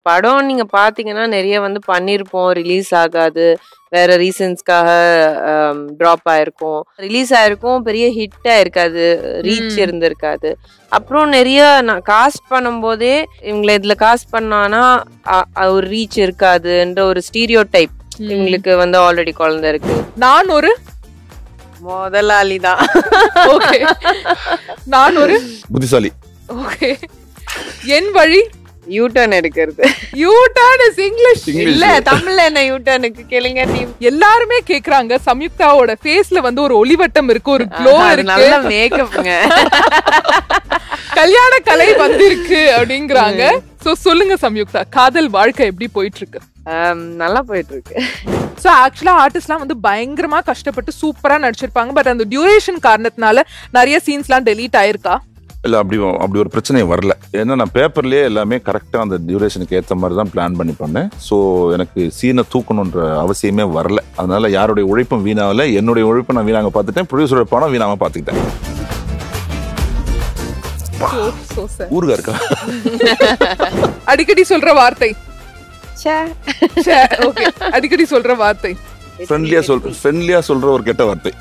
படம் நீங்க பாத்தீங்கன்னா நிறைய வந்து பண்ணிருப்போம், ரிலீஸ் ஆகாது, வேற ரீசன்ஸ்க்காக ட்ராப் ஆயிருக்கும், ரிலீஸ் ஆயிருக்கும், பெரிய ஹிட் ஆயிருக்காது, ரீச் இருந்திருக்காது. அப்புறம் நிறைய நான் காஸ்ட் பண்ணும்போதே இவங்களை இதுல காஸ்ட் பண்ணானா ஒரு ரீச் இருக்காதுன்ற ஒரு ஸ்டீரியோ டைப் இவங்களுக்கு வந்து ஆல்ரெடி குழந்தை இருக்கு. நான் ஒரு முதலாளி தான். ஓகே, நான் ஒரு புத்திசாலி. ஓகே, என் வழி யூட்டர்ன் எடுக்கிறது. யூட்டர்ன் இஸ் இங்கிலீஷ் இல்ல, தமிழ்ல என்ன யூட்டர்னுக்கு கேளுங்க. எல்லாருமே கேக்குறாங்க. சம்யுக்தாவோட ஃபேஸ்ல வந்து ஒரு ஒளிவட்டம் இருக்கு, ஒரு க்ளோ இருக்கு, நல்ல மேக்கப்ங்க, கல்யாண கலை வந்திருக்கு அப்படிங்கறாங்க. சோ சொல்லுங்க சம்யுக்தா, காதல் வாழ்க்கை எப்படி போயிட்டு இருக்கு? நல்லா போயிட்டு இருக்கு. சோ ஆக்சுவலா ஆர்டிஸ்ட்லாம் வந்து பயங்கரமா கஷ்டப்பட்டு சூப்பரா நடிச்சிருப்பாங்க. பட் அந்த டியூரேஷன் காரணத்தினால நிறைய சீன்ஸ்லாம் டெலீட் ஆயிருக்கா? இல்லை, அப்படி ஒரு பிரச்சனை வரல. ஏன்னா நான் பேப்பர்லேயே எல்லாமே கரெக்டாக அந்த டியூரேஷனுக்கு ஏற்ற மாதிரி தான் பிளான் பண்ணி பண்ணேன். ஸோ எனக்கு சீனை தூக்கணுன்ற அவசியமே வரல. அதனால யாருடைய உழைப்பும் வீணாகல, என்னுடைய உழைப்பை நான் வீணாக பார்த்துட்டேன், ப்ரொடியூசரோட பணம் வீணாக பார்த்துக்கிட்டேன். ஊருகா இருக்கா அடிக்கடி சொல்ற வார்த்தை? அடிக்கடி சொல்ற வார்த்தை ஃப்ரெண்ட்லியா சொல்ற ஒரு கெட்ட வார்த்தை.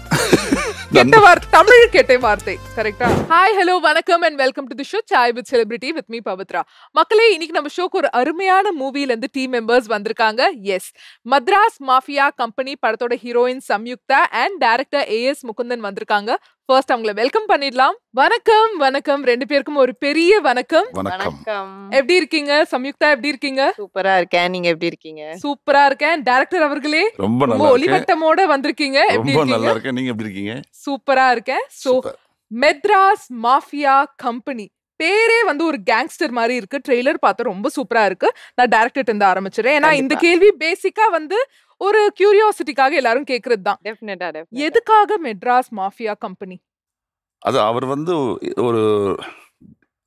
கெட்ட வார்த்தை, தமிழ் கெட்ட வார்த்தை. கரெக்டா? ஹாய், ஹலோ, வணக்கம் and welcome to the show Sai with celebrity with me Pavithra. மக்களே, இன்னைக்கு நம்ம ஷோக்கு ஒரு அருமையான மூவில இருந்து டீம் மெம்பர்ஸ் வந்திருக்காங்க. எஸ், மத்ராஸ் மாஃபியா கம்பெனி படத்தோட heroine Samyuktha and director as Mukundan வந்திருக்காங்க. ஃபர்ஸ்ட் அவங்கள வெல்கம் பண்ணிடலாம். வணக்கம். வணக்கம் ரெண்டு பேருக்கும் ஒரு பெரிய வணக்கம். வணக்கம். எப்படி இருக்கீங்க சம்யுக்தா? எப்படி இருக்கீங்க? சூப்பரா இருக்கேன். நீங்க எப்படி இருக்கீங்க? சூப்பரா இருக்கேன். டைரக்டர் அவர்களே ரொம்ப நல்லா ஒளிவட்டமோட வந்திருக்கீங்க. ரொம்ப நல்லா இருக்கேன். நீங்க எப்படி இருக்கீங்க? சூப்பரா இருக்கேன். சோ மெட்ராஸ் மாஃபியா கம்பெனி பேரே வந்து ஒரு கேங்ஸ்டர் மாதிரி இருக்கு. ட்ரெய்லர் பார்த்தா ரொம்ப சூப்பரா இருக்கு. நான் டைரக்டர் இருந்து ஆரம்பிச்சிடுறேன். ஏன்னா இந்த கேள்வி பேசிக்கா வந்து ஒரு கியூரியாசிட்டிக்காக எல்லாரும் கேக்குறது தான். எதுக்காக மெட்ராஸ் மாஃபியா கம்பெனி? அது அவர் வந்து ஒரு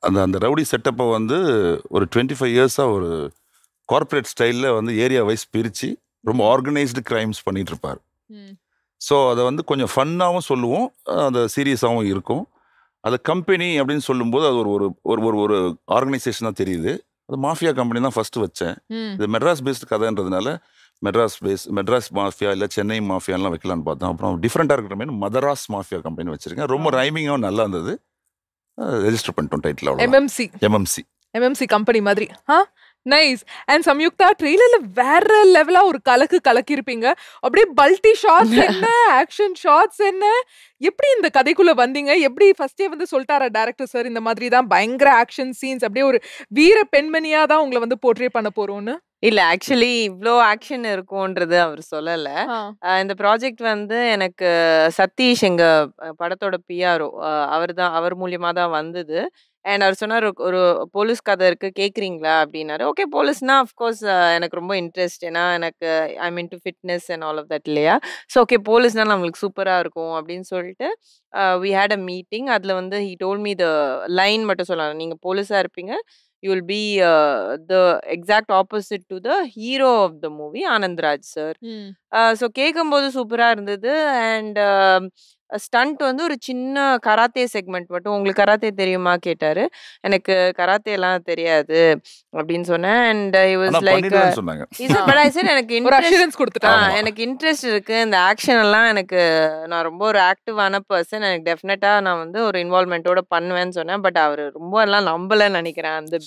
அந்த ரவுடி செட்டப்பை வந்து ஒரு 25 இயர்ஸாக ஒரு கார்பரேட் ஸ்டைலில் வந்து ஏரியா வைஸ் பிரித்து ரொம்ப ஆர்கனைஸ்டு கிரைம்ஸ் பண்ணிட்டு இருப்பார். ஸோ அதை வந்து கொஞ்சம் ஃபன்னாகவும் சொல்லுவோம், அந்த சீரியஸாகவும் இருக்கும். அது கம்பெனி அப்படின்னு சொல்லும்போது அது ஒரு ஒரு ஒரு ஆர்கனைசேஷன் தான் தெரியுது. அது மாஃபியா கம்பெனி தான் ஃபர்ஸ்ட் வச்சேன். இது மெட்ராஸ் பேஸ்டு கதைன்றதுனால மெட்ராஸ் மாஃபியா இல்லை சென்னை மாஃபியாலாம் வைக்கலான்னு பார்த்தோம். அப்புறம் டிஃப்ரெண்டாக இருக்கிற மாதிரி மதராஸ் மாஃபியா கம்பெனி வச்சிருக்கேன். ரொம்ப ரைமிங்காகவும் நல்லா இருந்தது. ரெஜிஸ்டர் பண்ணிட்டோம் டைட்டில். எம்எம்சி கம்பெனி மாதிரி. நைஸ். அண்ட் சம்யுக்தா, ட்ரெய்லர்ல வேற லெவலா ஒரு கலக்கி இருப்பீங்க. அப்படியே பல்டி ஷாட்ஸ் என்ன, ஆக்ஷன் ஷாட்ஸ் என்ன, எப்படி இந்த கதைக்குள்ள வந்தீங்க? எப்படி ஃபர்ஸ்டே வந்து சொல்லிட்டாரா டைரக்டர் சார் இந்த மாதிரி தான் பயங்கர ஆக்ஷன் சீன்ஸ், அப்படியே ஒரு வீர பெண்மணியா தான் உங்களை வந்து போர்ட்ரே பண்ண போறோம்னு? இல்ல, ஆக்சுவலி இவ்ளோ ஆக்ஷன் இருக்கும்ன்றது அவர் சொல்லல. இந்த ப்ராஜெக்ட் வந்து எனக்கு சதீஷ், எங்க படத்தோட பிஆர்ஓ, அவர் மூலியமா தான் வந்தது. அண்ட் அவர் சொன்னார், ஒரு போலீஸ் கதை இருக்கு, கேட்குறீங்களா அப்படின்னாரு. ஓகே, போலீஸ்னா அஃப்கோர்ஸ் எனக்கு ரொம்ப இன்ட்ரெஸ்ட். ஏன்னா எனக்கு I mean to fitness and all of that இல்லையா. ஸோ ஓகே, போலீஸ்னா நம்மளுக்கு சூப்பராக இருக்கும் அப்படின்னு சொல்லிட்டு வி ஹேட் அ மீட்டிங். அதில் வந்து he told me the line மட்டும் சொன்னாங்க, நீங்கள் போலீஸாக இருப்பீங்க, you will be the exact opposite to the hero of the movie, Anandraj sir. So கேட்கும்போது சூப்பரா இருந்தது. அண்ட் ஸ்டண்ட் வந்து ஒரு சின்ன கராத்தே செக்மெண்ட் மட்டும். உங்களுக்கு கராத்தே தெரியுமா கேட்டாரு. எனக்கு கராத்தே எல்லாம் தெரியாது அப்படின்னு சொன்னேன். And I was like, but I set எனக்கு இன்ட்ரெஸ்ட் இருக்கு, இந்த ஆக்ஷன் எல்லாம் எனக்கு, நான் ரொம்ப ஒரு ஆக்டிவான பர்சன், எனக்கு டெஃபினட்டா நான் வந்து ஒரு இன்வால்வ்மெண்ட்டோட பண்ணுவேன்னு சொன்னேன். பட் அவர் ரொம்ப எல்லாம் நம்பலன்னு நினைக்கிறேன், அந்த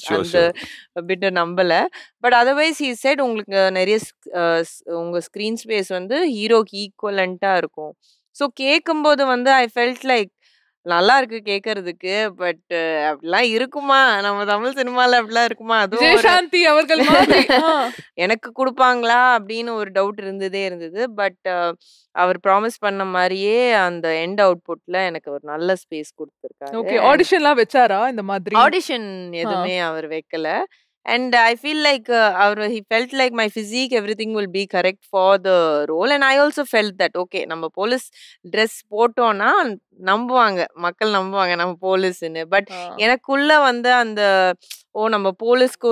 பிட்டு நம்பல. பட் அதர்வைஸ் ஹி செட், உங்களுக்கு நிறைய உங்க ஸ்கிரீன் ஸ்பேஸ் வந்து ஹீரோக்கு ஈக்குவலண்டா இருக்கும். ஸோ கேட்கும்போது வந்து ஐ ஃபெல்ட் லைக் நல்லா இருக்கு கேட்கறதுக்கு. பட் அப்படிலாம் இருக்குமா நம்ம தமிழ் சினிமால? அப்படிலாம் இருக்குமா? அதுவும் அவர்கள் எனக்கு கொடுப்பாங்களா அப்படின்னு ஒரு டவுட் இருந்தது. பட் அவர் ப்ராமிஸ் பண்ண மாதிரியே அந்த எண்ட் அவுட்புட்ல எனக்கு ஒரு நல்ல ஸ்பேஸ் கொடுத்துருக்காரு. ஓகே, ஆடிஷன்லாம் வெச்சாரா? இந்த மாதிரி ஆடிஷன் எதுவுமே அவர் வைக்கல. And I feel like he felt like my physique, everything will be correct for the role. And I also felt that, okay, நம்ம போலீஸ் ட்ரெஸ் போட்டோம்னா மக்கள் நம்புவாங்க நம்ம போலீஸ்ன்னு. பட் எனக்குள்ள வந்து அந்த நம்ம போலீஸ்க்கு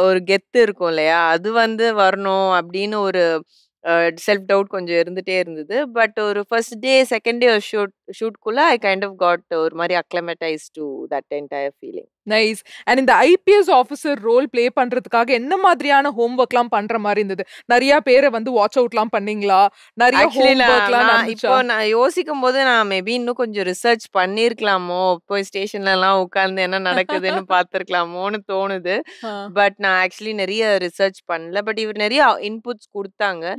ஒரு கெத்து இருக்கும் இல்லையா, அது வந்து வரணும் அப்படின்னு ஒரு செல்ஃப் டவுட் கொஞ்சம் இருந்துட்டே இருந்தது. பட் ஒரு ஃபர்ஸ்ட் டே செகண்ட் டே ஷூட்குள்ள ஐ கைண்ட் ஆஃப் காட் ஒரு மாதிரி acclimatize to that entire feeling. Nice. And இந்த ஐபிஎஸ் ஆஃபீஸர் ரோல் ப்ளே பண்றதுக்காக என்ன மாதிரியான ஹோம்வொர்க்லாம் பண்ற மாதிரி இருந்தது? நிறைய பேரை வந்து வாட்ச் அவுட்லாம் பண்ணீங்களா? நிறைய ஹோம்வொர்க்லாம் நடந்துச்சா? இப்போ நான் யோசிக்கும் போது நான் மேபி இன்னும் கொஞ்சம் ரிசர்ச் பண்ணிருக்கலாமோ, போய் ஸ்டேஷன்ல எல்லாம் உட்கார்ந்து என்ன நடக்குதுன்னு பார்த்திருக்கலாமோன்னு தோணுது. பட் நான் ஆக்சுவலி நிறைய ரிசர்ச் பண்ணல. பட் இவர் நிறைய இன்புட்ஸ் கொடுத்தாங்க.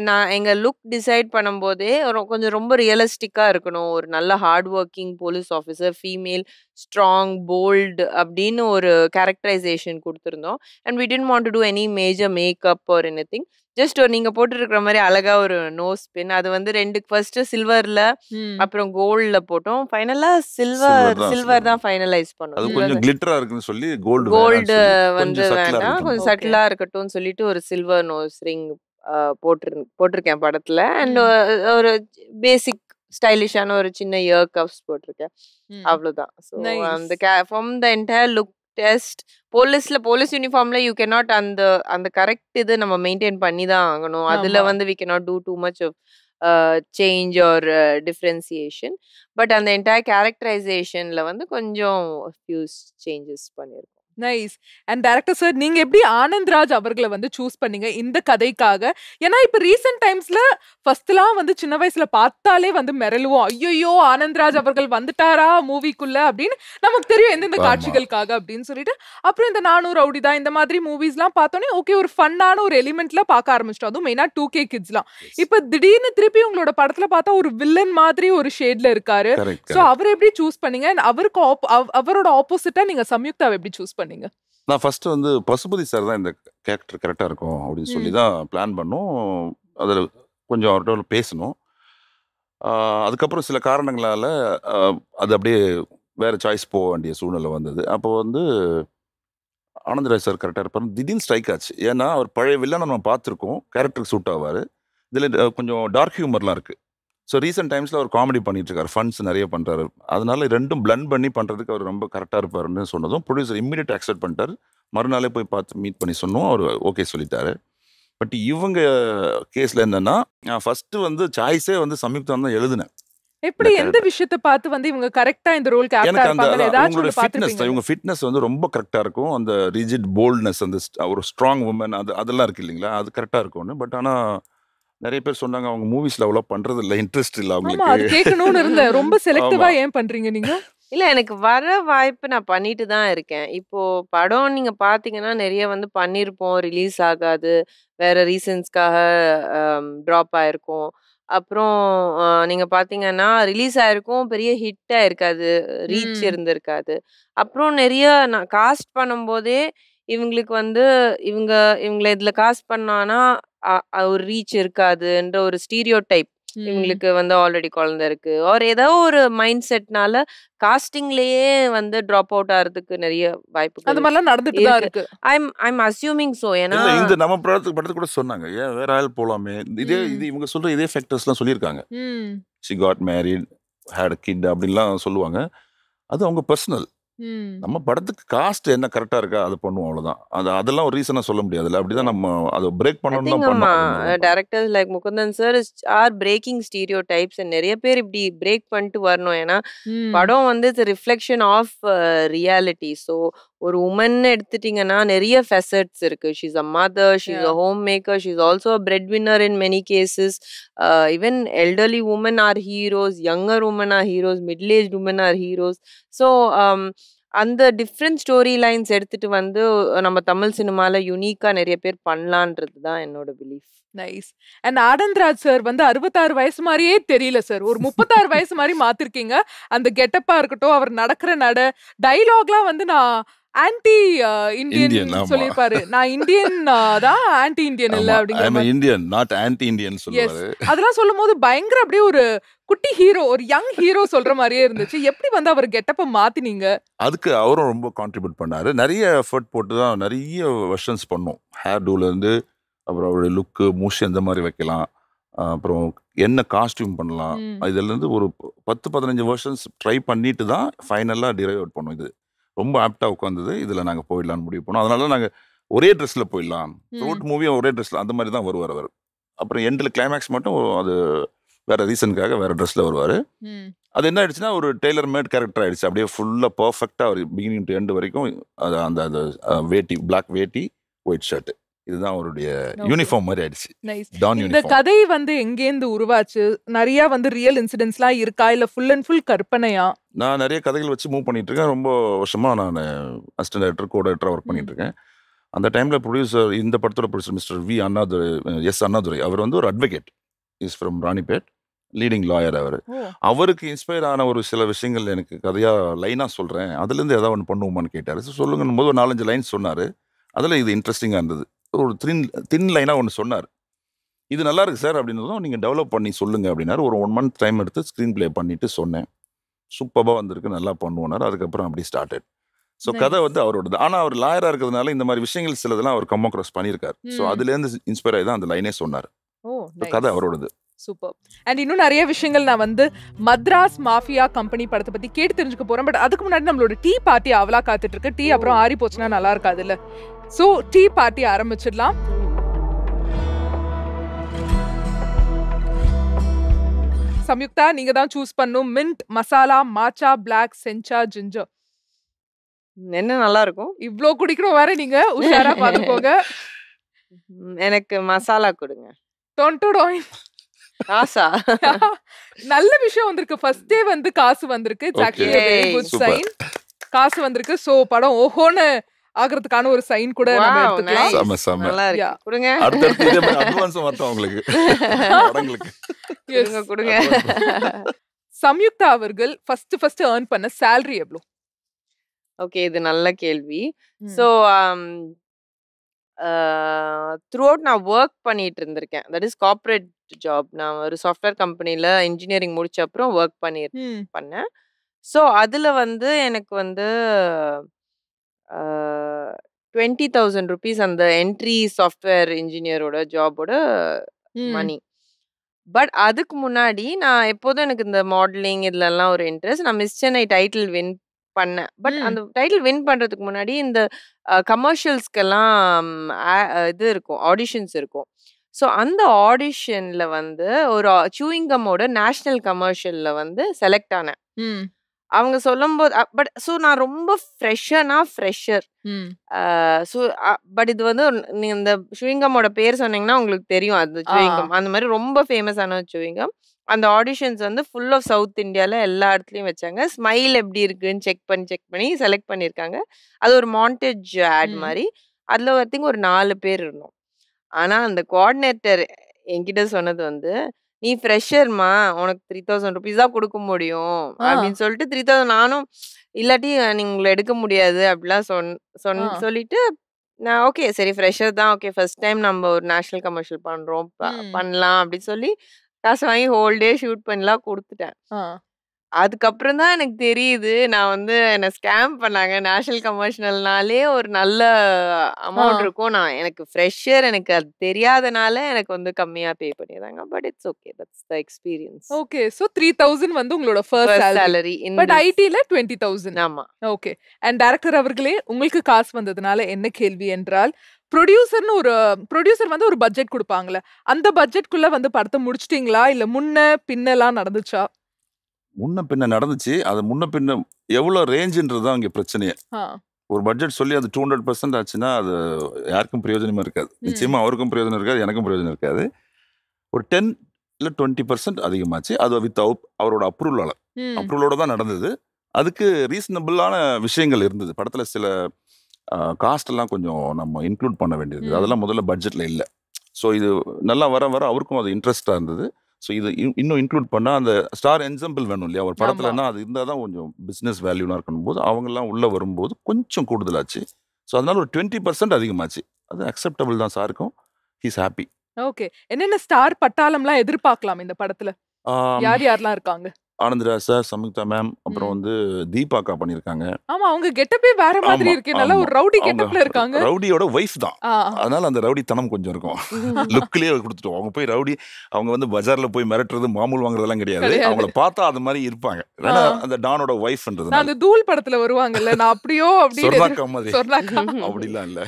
நான் எங்க லுக் டிசைட் பண்ணும்போதே கொஞ்சம் ரொம்ப ரியலிஸ்டிக்கா இருக்கணும். ஒரு நல்ல hard working police officer, female, strong, bold அப்படின்னு ஒரு கேரக்டரைசேஷன் கொடுத்துருந்தோம். And we didn't want to to any major makeup or anything. Just ஒரு நீங்க போட்டுருக்கிற மாதிரி அழகா ஒரு நோஸ் பின். அது வந்து ஃபர்ஸ்ட் சில்வர்ல அப்புறம் கோல்ட்ல போட்டோம். ஃபைனலா சில்வர் தான் ஃபைனலைஸ் பண்ணோம். அது கொஞ்சம் கிளிட்டரா இருக்குன்னு சொல்லி கோல்டு வந்து வேண்டாம், கொஞ்சம் சட்டிலா இருக்கட்டும்னு சொல்லிட்டு ஒரு சில்வர் நோஸ் ரிங் போட்டிருக்கேன் படத்துல. அண்ட் ஒரு பேசிக் ஸ்டைலிஷான ஒரு சின்ன இயர் கப்ஸ் போட்டிருக்கேன். அவ்வளவுதான். ஸோ அந்த from the entire look test, police யூனிஃபார்ம்ல யூ கேனாட் அந்த கரெக்ட் இது நம்ம மெயின்டைன் பண்ணி தான் ஆகணும். அதுல வந்து we cannot do too much of change or differentiation. But அந்த என்டையர் கேரக்டரைசேஷன்ல வந்து கொஞ்சம் ஃபியூ சேஞ்சஸ் பண்ணியிருக்கோம். நைஸ். அண்ட் டைரக்டர் சார், நீங்க எப்படி ஆனந்த்ராஜ் அவர்களை வந்து சூஸ் பண்ணீங்க இந்த கதைக்காக? ஏன்னா இப்ப ரீசெண்ட் டைம்ஸ்ல ஃபர்ஸ்ட்லாம் வந்து சின்ன வயசுல பார்த்தாலே வந்து மிரளுவோம், ஐயோ ஆனந்த்ராஜ் அவர்கள் வந்துட்டாரா மூவிக்குள்ள அப்படின்னு. நமக்கு தெரியும் எந்தெந்த காட்சிகளுக்காக அப்படின்னு சொல்லிட்டு. அப்புறம் இந்த 400 ரவுடிதா இந்த மாதிரி மூவிஸ்லாம் பார்த்தோன்னே ஓகே ஒரு ஃபன்னான ஒரு எலிமெண்ட்ல பார்க்க ஆரம்பிச்சிட்டோம். அதுவும் மெயினா 2K கிட்ஸ்லாம். இப்ப திடீர்னு திருப்பி உங்களோட படத்துல பார்த்தா ஒரு வில்லன் மாதிரி ஒரு ஷேட்ல இருக்காரு. ஸோ அவரை எப்படி சூஸ் பண்ணீங்க? அவரோட ஆப்போசிட்டா நீங்க சம்யுக்தாவை எப்படி சூஸ் பண்ணீங்க? நான் ஃபர்ஸ்ட் வந்து பசுபதி சார் தான் இந்த கேரக்டர் கரெக்டாக இருக்கும் அப்படின்னு சொல்லி தான் பிளான் பண்ணோம். அதில் கொஞ்சம் அவர்கிட்ட பேசணும். அதுக்கப்புறம் சில காரணங்களால் அது அப்படியே வேறு சாய்ஸ் போக வேண்டிய சூழ்நிலை வந்தது. அப்போ வந்து ஆனந்த்ராஜ் சார் கரெக்டாக இருப்பார். திடீர்னு ஸ்ட்ரைக் ஆச்சு. ஏன்னா அவர் பழைய வில்லனை நம்ம பார்த்துருக்கோம், கேரக்டருக்கு சூட் ஆவார். இதில் கொஞ்சம் டார்க் ஹியூமர்லாம் இருக்குது. ஸோ ரீசெண்ட் டைம்ஸில் அவர் காமெடி பண்ணிட்டு இருக்காரு, ஃபன்ஸ் நிறைய பண்ணுறாரு. அதனால ரெண்டும் பிளண்ட் பண்ணி பண்ணுறதுக்கு அவர் ரொம்ப கரெக்டாக இருப்பாருன்னு சொன்னதும் ப்ரொடியூசர் இம்மீடியட் அக்செப்ட் பண்ணிட்டார். மறுநாளே போய் பார்த்து மீட் பண்ணி சொன்னோம், அவர் ஓகே சொல்லிட்டாரு. பட் இவங்க கேஸில் என்னன்னா, நான் ஃபர்ஸ்ட் வந்து சாய்ஸே வந்து சம்யுக்தா தான் எழுதினேன். எப்படி எந்த விஷயத்தை பார்த்து வந்து இவங்க கரெக்டா இந்த ரோலுக்கு ஆப்டா இருப்பாங்க? ஏதாச்சும் ஃபிட்னஸ், இவங்க ஃபிட்னஸ் வந்து ரொம்ப கரெக்டாக இருக்கும். அந்த ரிஜிட் போல்ட்னஸ், அந்த ஒரு ஸ்ட்ராங் உமன், அதெல்லாம் இருக்கு இல்லைங்களா, அது கரெக்டாக இருக்கும்னு. பட் ஆனால் நிறைய பேர் சொன்னாங்க அவங்க மூவிஸ்ல அவ்வளோ பண்றது இல்லை, இன்ட்ரெஸ்ட் இல்லை அவங்களுக்கு. அது கேட்கணும்னு இருந்தேன். ரொம்ப செலக்டிவா ஏன் பண்றீங்க நீங்க? இல்ல, எனக்கு வர வாய்ப்பு நான் பண்ணிட்டு தான் இருக்கேன். இப்போ படம் நீங்க பாத்தீங்கன்னா நிறைய வந்து பண்ணிருப்போம், ரிலீஸ் ஆகாது, வேற ரீசன்ஸ்க்காக ட்ராப் ஆயிருக்கும். அப்புறம் நீங்க பாத்தீங்கன்னா ரிலீஸ் ஆயிருக்கும், பெரிய ஹிட் ஆயிருக்காது, ரீச் இருந்திருக்காது. அப்புறம் நிறைய நான் காஸ்ட் பண்ணும்போதே இவங்களுக்கு வந்து இவங்களை இதுல காஸ்ட் பண்ணானா ஒரு ரீச் இருக்காதுன்ற ஒரு ஸ்டீரியோ டைப். இவங்களுக்கு வந்து ஆல்ரெடி குழந்தை இருக்கு ஒரு ஏதோ ஒரு மைண்ட் செட்னால காஸ்டிங்லயே வந்து டிராப் அவுட் ஆகிறதுக்கு நிறைய வாய்ப்பு அது மாதிரிலாம் நடந்துட்டு தான் இருக்கு. I'm assuming so. ஏன்னா இந்த நம்ம படத்துக்கு கூட சொன்னாங்க, ஏன் வேற ஆள் போலாமே, இது இவங்க சொல்ற இதே ஃபேக்டர்ஸ்லாம் சொல்லியிருக்காங்க. she got married, had a kid அப்படின்லாம் சொல்லுவாங்க. அது அவங்க பர்சனல். நம்ம படத்துக்கு காஸ்ட் என்ன கரெக்டா இருக்கா அதை பண்ணுவோம், அவ்வளவுதான். அதெல்லாம் ஒரு ரீசனா சொல்ல முடியாதுல்ல. அப்படிதான் நம்ம அதை பிரேக் பண்ணணும். Directors like Mukundan sir are breaking stereotypes. நிறைய பேர் இப்படி பிரேக் பண்ணிட்டு வரணும். ஏன்னா படம் வந்து it's reflection of reality. So ஒரு உமன் எடுத்துட்டீங்கன்னா நிறைய ஃபெசட்ஸ் இருக்கு. She's a mother, she's a homemaker, she's also a breadwinner in many cases. Even elderly women are heroes, younger women are heroes, middle age women are heroes. So அந்த different story lines எடுத்துட்டு வந்து நம்ம தமிழ் சினிமால யூனிக்கா நிறைய பேர் பண்ணலான்றது தான் என்னோட belief. Nice. And Anandraj sir வந்து 66 வயசு மாதிரியே தெரியல சார், ஒரு 36 வயசு மாதிரி மாத்திருக்கீங்க. அந்த கெட்டப்பா இருக்கட்டும், அவர் நடக்கிற டைலாக்லாம் வந்து நான் ஆன்டி இந்தியன் சொல்லிருப்பாரு. நான் இந்தியன் தான், ஆன்டி இந்தியன் இல்ல அப்படிங்கிற இந்தியன் நாட் ஆன்டி இந்தியன் சொல்லுவாரு. அதெல்லாம் சொல்லும் போது பயங்கர அப்படியே ஒரு குட்டி ஹீரோ, ஒரு யங் ஹீரோ சொல்ற மாதிரியே இருந்துச்சு. எப்படி வந்து அவர் கெட்டப்ப மாத்தினீங்க? அதுக்கு அவரும் ரொம்ப கான்ட்ரிபியூட் பண்ணாரு. நிறைய எஃபர்ட் போட்டு தான் நிறைய வெர்ஷன்ஸ் பண்ணோம். ஹேர் டூல இருந்து அப்புறம் அவருடைய லுக்கு, மூஷ் எந்த மாதிரி வைக்கலாம், அப்புறம் என்ன காஸ்டியூம் பண்ணலாம், இதுல இருந்து ஒரு 10-15 வெர்ஷன்ஸ் ட்ரை பண்ணிட்டு தான் ஃபைனலா டிரைவ் அவுட் பண்ணோம். இது ரொம்ப ஆப்டா உட்காந்தது, இதுல நாங்க போயிடலாம்னு முடிவு பண்ணோம். அதனால நாங்க ஒரே ட்ரெஸ்ல போயிடலாம், த்ரூட் மூவியும் ஒரே ட்ரெஸ்ல, அந்த மாதிரி தான் வருவார் அவர். அப்புறம் எண்டில் கிளைமேக்ஸ் மட்டும் அது வேற ரீசனுக்காக வேற ட்ரெஸ்ல வருவார். அது என்ன ஆயிடுச்சுன்னா ஒரு டெய்லர் மேட் கேரக்டர் ஆயிடுச்சு. அப்படியே ஃபுல்லாக பர்ஃபெக்டாக ஒரு பிகினிங் டு எண்டு வரைக்கும் அது அந்த அந்த வேட்டி, பிளாக் வேட்டி, ஒயிட் ஷர்ட், இதுதான் அவருடைய யூனிஃபார்ம் மாதிரி ஆயிடுச்சு. இந்த கதை வந்து எங்கேருந்து உருவாச்சு? நிறைய வந்து ரியல் இன்சிடென்ட்ஸ்லாம் இருக்கா இல்ல ஃபுல் அண்ட் ஃபுல் கற்பனையா? நான் நிறைய கதைகள் வச்சு மூவ் பண்ணிட்டு இருக்கேன். ரொம்ப வருஷமா நான் அசிஸ்டன்ட் டைரக்டர், கோ டைரக்டரா ஒர்க் பண்ணிட்டு இருக்கேன். அந்த டைம்ல ப்ரொடியூசர், இந்த படத்தோட producer mister V Annadurai, Annadurai, அவர் வந்து ஒரு advocate, is from Ranipet, leading lawyer அவர். அவருக்கு இன்ஸ்பயர் ஆன ஒரு சில விஷயங்கள் எனக்கு கதையா லைனா சொல்றேன், அதுல இருந்து ஏதாவது ஒன்று பண்ணுவோமான்னு கேட்டாரு. சொல்லுங்க போது ஒரு 4-5 லைன் சொன்னாரு. அதுல இது இன்ட்ரெஸ்டிங்கா இருந்தது. ஒரு தின் லைனா ஒன்று சொன்னார். இது நல்லா இருக்கு சார் அப்படின்னதும் நீங்க டெவலப் பண்ணி சொல்லுங்க அப்படின்னாரு. ஒரு 1 month டைம் எடுத்து ஸ்க்ரீன் பிளே பண்ணிட்டு சொன்னேன். சூப்பராக வந்திருக்கு, நல்லா பண்ணுவோனார். அதுக்கப்புறம் அப்படி ஸ்டார்டட். ஸோ கதை வந்து அவரோடது. ஆனால் அவர் லாயராக இருக்கிறதுனால இந்த மாதிரி விஷயங்கள் சிலதெல்லாம் அவர் கம் அக்ராஸ் பண்ணியிருக்காரு. ஸோ அதுலேருந்து இன்ஸ்பயர் ஆகி தான் அந்த லைனே சொன்னார். கதை அவரோடது. சூப்பர். அண்ட் இன்னும் நிறைய விஷயங்கள் நான் வந்து மத்ராஸ் மாஃபியா கம்பெனி படத்தை பத்தி கேட்டு தெரிஞ்சுக்க போறேன். பட் அதுக்கு முன்னாடி நம்மளோட டீ பார்ட்டி அவளா காத்துட்டு இருக்கு. டீ அப்புறம் ஆறி போச்சுன்னா நல்லா இருக்காது இல்ல. ஸோ டீ பார்ட்டி ஆரம்பிச்சிடலாம். சம்யுக்தா, நீங்க தான் சூஸ் பண்ணும். மின்ட், மசாலா, மாச்சா, பிளாக், சென்சா, ஜிஞ்சர், என்ன நல்லா இருக்கும்? இவ்ளோ குடிக்கணும் வேற, நீங்க உஷாரா பாத்துக்கோங்க. எனக்கு மசாலா கொடுங்க. காசா? நல்ல விஷயம் வந்திருக்கு. ஃபர்ஸ்ட் டே வந்து காசு வந்திருக்கு. It's actually a very good sign. காசு வந்திருக்கு. சோ படம் ஓஹோன்னு ஆகிறதுக்கான ஒரு சைன் கூட நம்ம எடுத்துக்கலாம். நல்லா இருக்கு. கொடுங்க. அடுத்து இதே மாதிரி அட்வான்ஸ் வரட்டும் உங்களுக்கு. கொடுங்க கொடுங்க. சம்யுக்தா அவர்கள் ஃபர்ஸ்ட் earn பண்ண salary எவ்வளவு? ஓகே, இது நல்ல கேள்வி. ஸோ த்ரூ அவுட் நான் ஒர்க் பண்ணிட்டு இருந்திருக்கேன். That is corporate job. நான் ஒரு சாஃப்ட்வேர் கம்பெனியில் இன்ஜினியரிங் முடிச்ச அப்புறம் ஒர்க் பண்ணேன். ஸோ அதில் வந்து எனக்கு வந்து 20,000 rupees அந்த என்ட்ரி சாஃப்ட்வேர் இன்ஜினியரோட ஜாபோட மணி. பட் அதுக்கு முன்னாடி நான் எப்போதும் எனக்கு இந்த மாடலிங் இதுலலாம் ஒரு இன்ட்ரெஸ்ட். நான் மிஸ் சென்னை டைட்டில் வின் பண்ணேன். பட் அந்த டைட்டில் வின் பண்றதுக்கு முன்னாடி இந்த கமர்ஷியல்ஸ்க்கெல்லாம் இது இருக்கும், ஆடிஷன்ஸ் இருக்கும். ஸோ அந்த ஆடிஷன்ல வந்து ஒரு சூயிங்கமோட நேஷனல் கமர்ஷியல்ல வந்து செலக்ட் ஆனேன். அவங்க சொல்லும்போது பட் ஸோ நான் ரொம்ப ஃப்ரெஷர். ஸோ பட் இது வந்து நீங்க இந்த சூயிங்கமோட பேர் சொன்னீங்கன்னா உங்களுக்கு தெரியும். அது சூயிங்கம் அந்த மாதிரி ரொம்ப ஃபேமஸான சூயிங்கம். அந்த ஆடிஷன்ஸ் வந்து ஃபுல் ஆஃப் சவுத் இந்தியாவில் எல்லா இடத்துலையும் வச்சாங்க. ஸ்மைல் எப்படி இருக்குன்னு செக் பண்ணி செலக்ட் பண்ணியிருக்காங்க. அது ஒரு மாண்டேஜ் ஆட் மாதிரி. அதில் ஒரு 4 பேர் இருந்தோம். ஆனால் அந்த கோஆர்டினேட்டர் என்கிட்ட சொன்னது வந்து, நீ ஃப்ரெஷர்மா, உனக்கு 3,000 rupees தான் கொடுக்க முடியும் அப்படின்னு சொல்லிட்டு 3,000. நானும் இல்லாட்டி நீங்க உங்களை எடுக்க முடியாது அப்படிலாம் சொல்லிட்டு நான் ஓகே சரி ஃப்ரெஷர் தான், ஓகே ஃபர்ஸ்ட் டைம் நம்ம ஒரு நேஷனல் கமர்ஷியல் பண்றோம், பண்ணலாம் அப்படின்னு சொல்லி காசு வாங்கி ஹோல் டே ஷூட் பண்ணலாம் கொடுத்துட்டேன். அதுக்கப்புறம் தான் எனக்கு தெரியுது நான் வந்து என்ன ஸ்கேம் பண்ணாங்க. நேஷனல் கமர்ஷியல்னாலே ஒரு நல்ல அமௌண்ட் இருக்கும். நான் எனக்கு ஃப்ரெஷர், எனக்கு அது தெரியாதனால எனக்கு வந்து கம்மியா பே பண்ணிடுறாங்க. But it's okay, that's the experience. Okay, so 3,000 வந்து உங்களோட ஃபர்ஸ்ட் salary. பட் ஐடில 20,000. ஆமா. ஓகே. அண்ட் டைரக்டர் அவர்களே, உங்களுக்கு காசு வந்ததுனால என்ன கேள்வி என்றால், ப்ரொடியூசர் வந்து ஒரு பட்ஜெட் கொடுப்பாங்கல்ல, அந்த பட்ஜெட்குள்ள வந்து படத்தை முடிச்சிட்டீங்களா இல்ல முன்ன பின்னலாம் நடந்துச்சா? முன்ன பின்ன நடந்துச்சு. அது முன்ன பின்ன எவ்வளோ ரேஞ்சுன்றது தான் இங்கே பிரச்சனையே. ஒரு பட்ஜெட் சொல்லி அது 200% ஆச்சுன்னா அது யாருக்கும் பிரயோஜனமா இருக்காது. நிச்சயமா அவருக்கும் பிரயோஜனம் இருக்காது, எனக்கும் பிரயோஜனம் இருக்காது. ஒரு 10 இல்லை 20% அதிகமாச்சு. அது வித் அவரோட அப்ரூவலோட தான் நடந்தது. அதுக்கு ரீசனபிளான விஷயங்கள் இருந்தது. படத்தில் சில காஸ்ட் எல்லாம் கொஞ்சம் நம்ம இன்க்ளூட் பண்ண வேண்டியது, அதெல்லாம் முதல்ல பட்ஜெட்டில் இல்லை. ஸோ இது நல்லா வர அவருக்கும் அது இன்ட்ரெஸ்டாக இருந்தது. ஸோ இது இன்னும் இன்க்ளூட் பண்ணால் அந்த ஸ்டார் எக்ஸாம்பிள் வேணும் இல்லையா ஒரு படத்துலன்னா, அது இருந்தால் தான் கொஞ்சம் பிஸ்னஸ் வேல்யூனா இருக்கணும் போது அவங்கெல்லாம் உள்ளே வரும்போது கொஞ்சம் கூடுதலாச்சு. ஸோ அதனால ஒரு 20% அதிகமாச்சு. அது அக்செப்டபிள் தான் சாருக்கும். He's happy. ஓகே. என்னென்ன ஸ்டார் பட்டாளம்லாம் எதிர்பார்க்கலாம் இந்த படத்துல? யாரெல்லாம் இருக்காங்க? ஆனந்த்ராஜ் சார், சம்யுக்தா மேம், அப்புறம் வந்து தீபாக்கா பண்ணியிருக்காங்க. ஆமா, அவங்க கெட்டப்பே வேற மாதிரி இருக்கு. நல்ல ஒரு ரவுடி கெட்டப்ல இருக்காங்க. ரவுடியோட வைஃப் தான், அதனால அந்த ரவுடி தனம் கொஞ்சம் இருக்கும். லுக்லயே கொடுத்துட்டோம். அவங்க போய் ரவுடி, அவங்க வந்து பஜார்ல போய் மிரட்டுறது மாமூல் வாங்குறதெல்லாம் கிடையாது. அவங்கள பார்த்தா அது மாதிரி இருப்பாங்க. ஏன்னா அந்த டானோட வைஃப்ன்றது. அந்த தூள் படத்துல வருவாங்கல்ல, நான் அப்படியோ அப்படி சொர்ணாக்கா மாதிரி அப்படிலாம் இல்ல,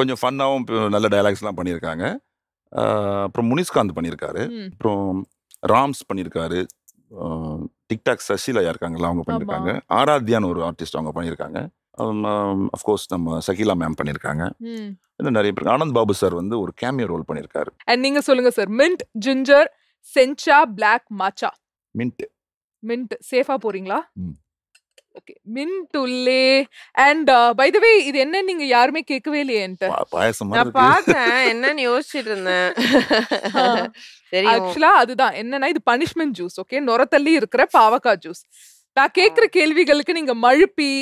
கொஞ்சம் ஃபன்னாவும் நல்ல டயலாக்ஸ் எல்லாம் பண்ணியிருக்காங்க. அப்புறம் முனிஷ்காந்த் பண்ணியிருக்காரு. அப்புறம் ராம்ஸ் பண்ணியிருக்காரு, டிக்டாக் சசிலா இருக்காங்களா அவங்க பண்ணியிருக்காங்க, ஆராத்யான்னு ஒரு ஆர்டிஸ்ட் அவங்க பண்ணியிருக்காங்க, அஃப்கோர்ஸ் நம்ம சகிலா மேம் பண்ணியிருக்காங்க, இன்னும் நிறைய பேர். ஆனந்த் பாபு சார் வந்து ஒரு கேமியோ ரோல் பண்ணியிருக்காரு. அண்ட் நீங்க சொல்லுங்க sir, mint, ginger, சென்சா, black, மாச்சா. Mint சேஃபா போறீங்களா? ஓகே, மின்ட் உள்ளே. அண்ட் பை தி வே இது என்ன நீங்க யாருமே கேட்கவே இல்லையே என்கிட்ட. பாயசம் நான் பார்த்தேன் என்னன்னு யோசிச்சுட்டு இருந்தேன். சரி, ஆக்சுவலா அதுதான் என்னன்னா, இது பனிஷ்மெண்ட் ஜூஸ். ஓகே, நொரத்தள்ளி இருக்கிற பாவக்காய் ஜூஸ். நான் கேட்கிற கேள்விகளுக்கு நீங்க மழுப்பி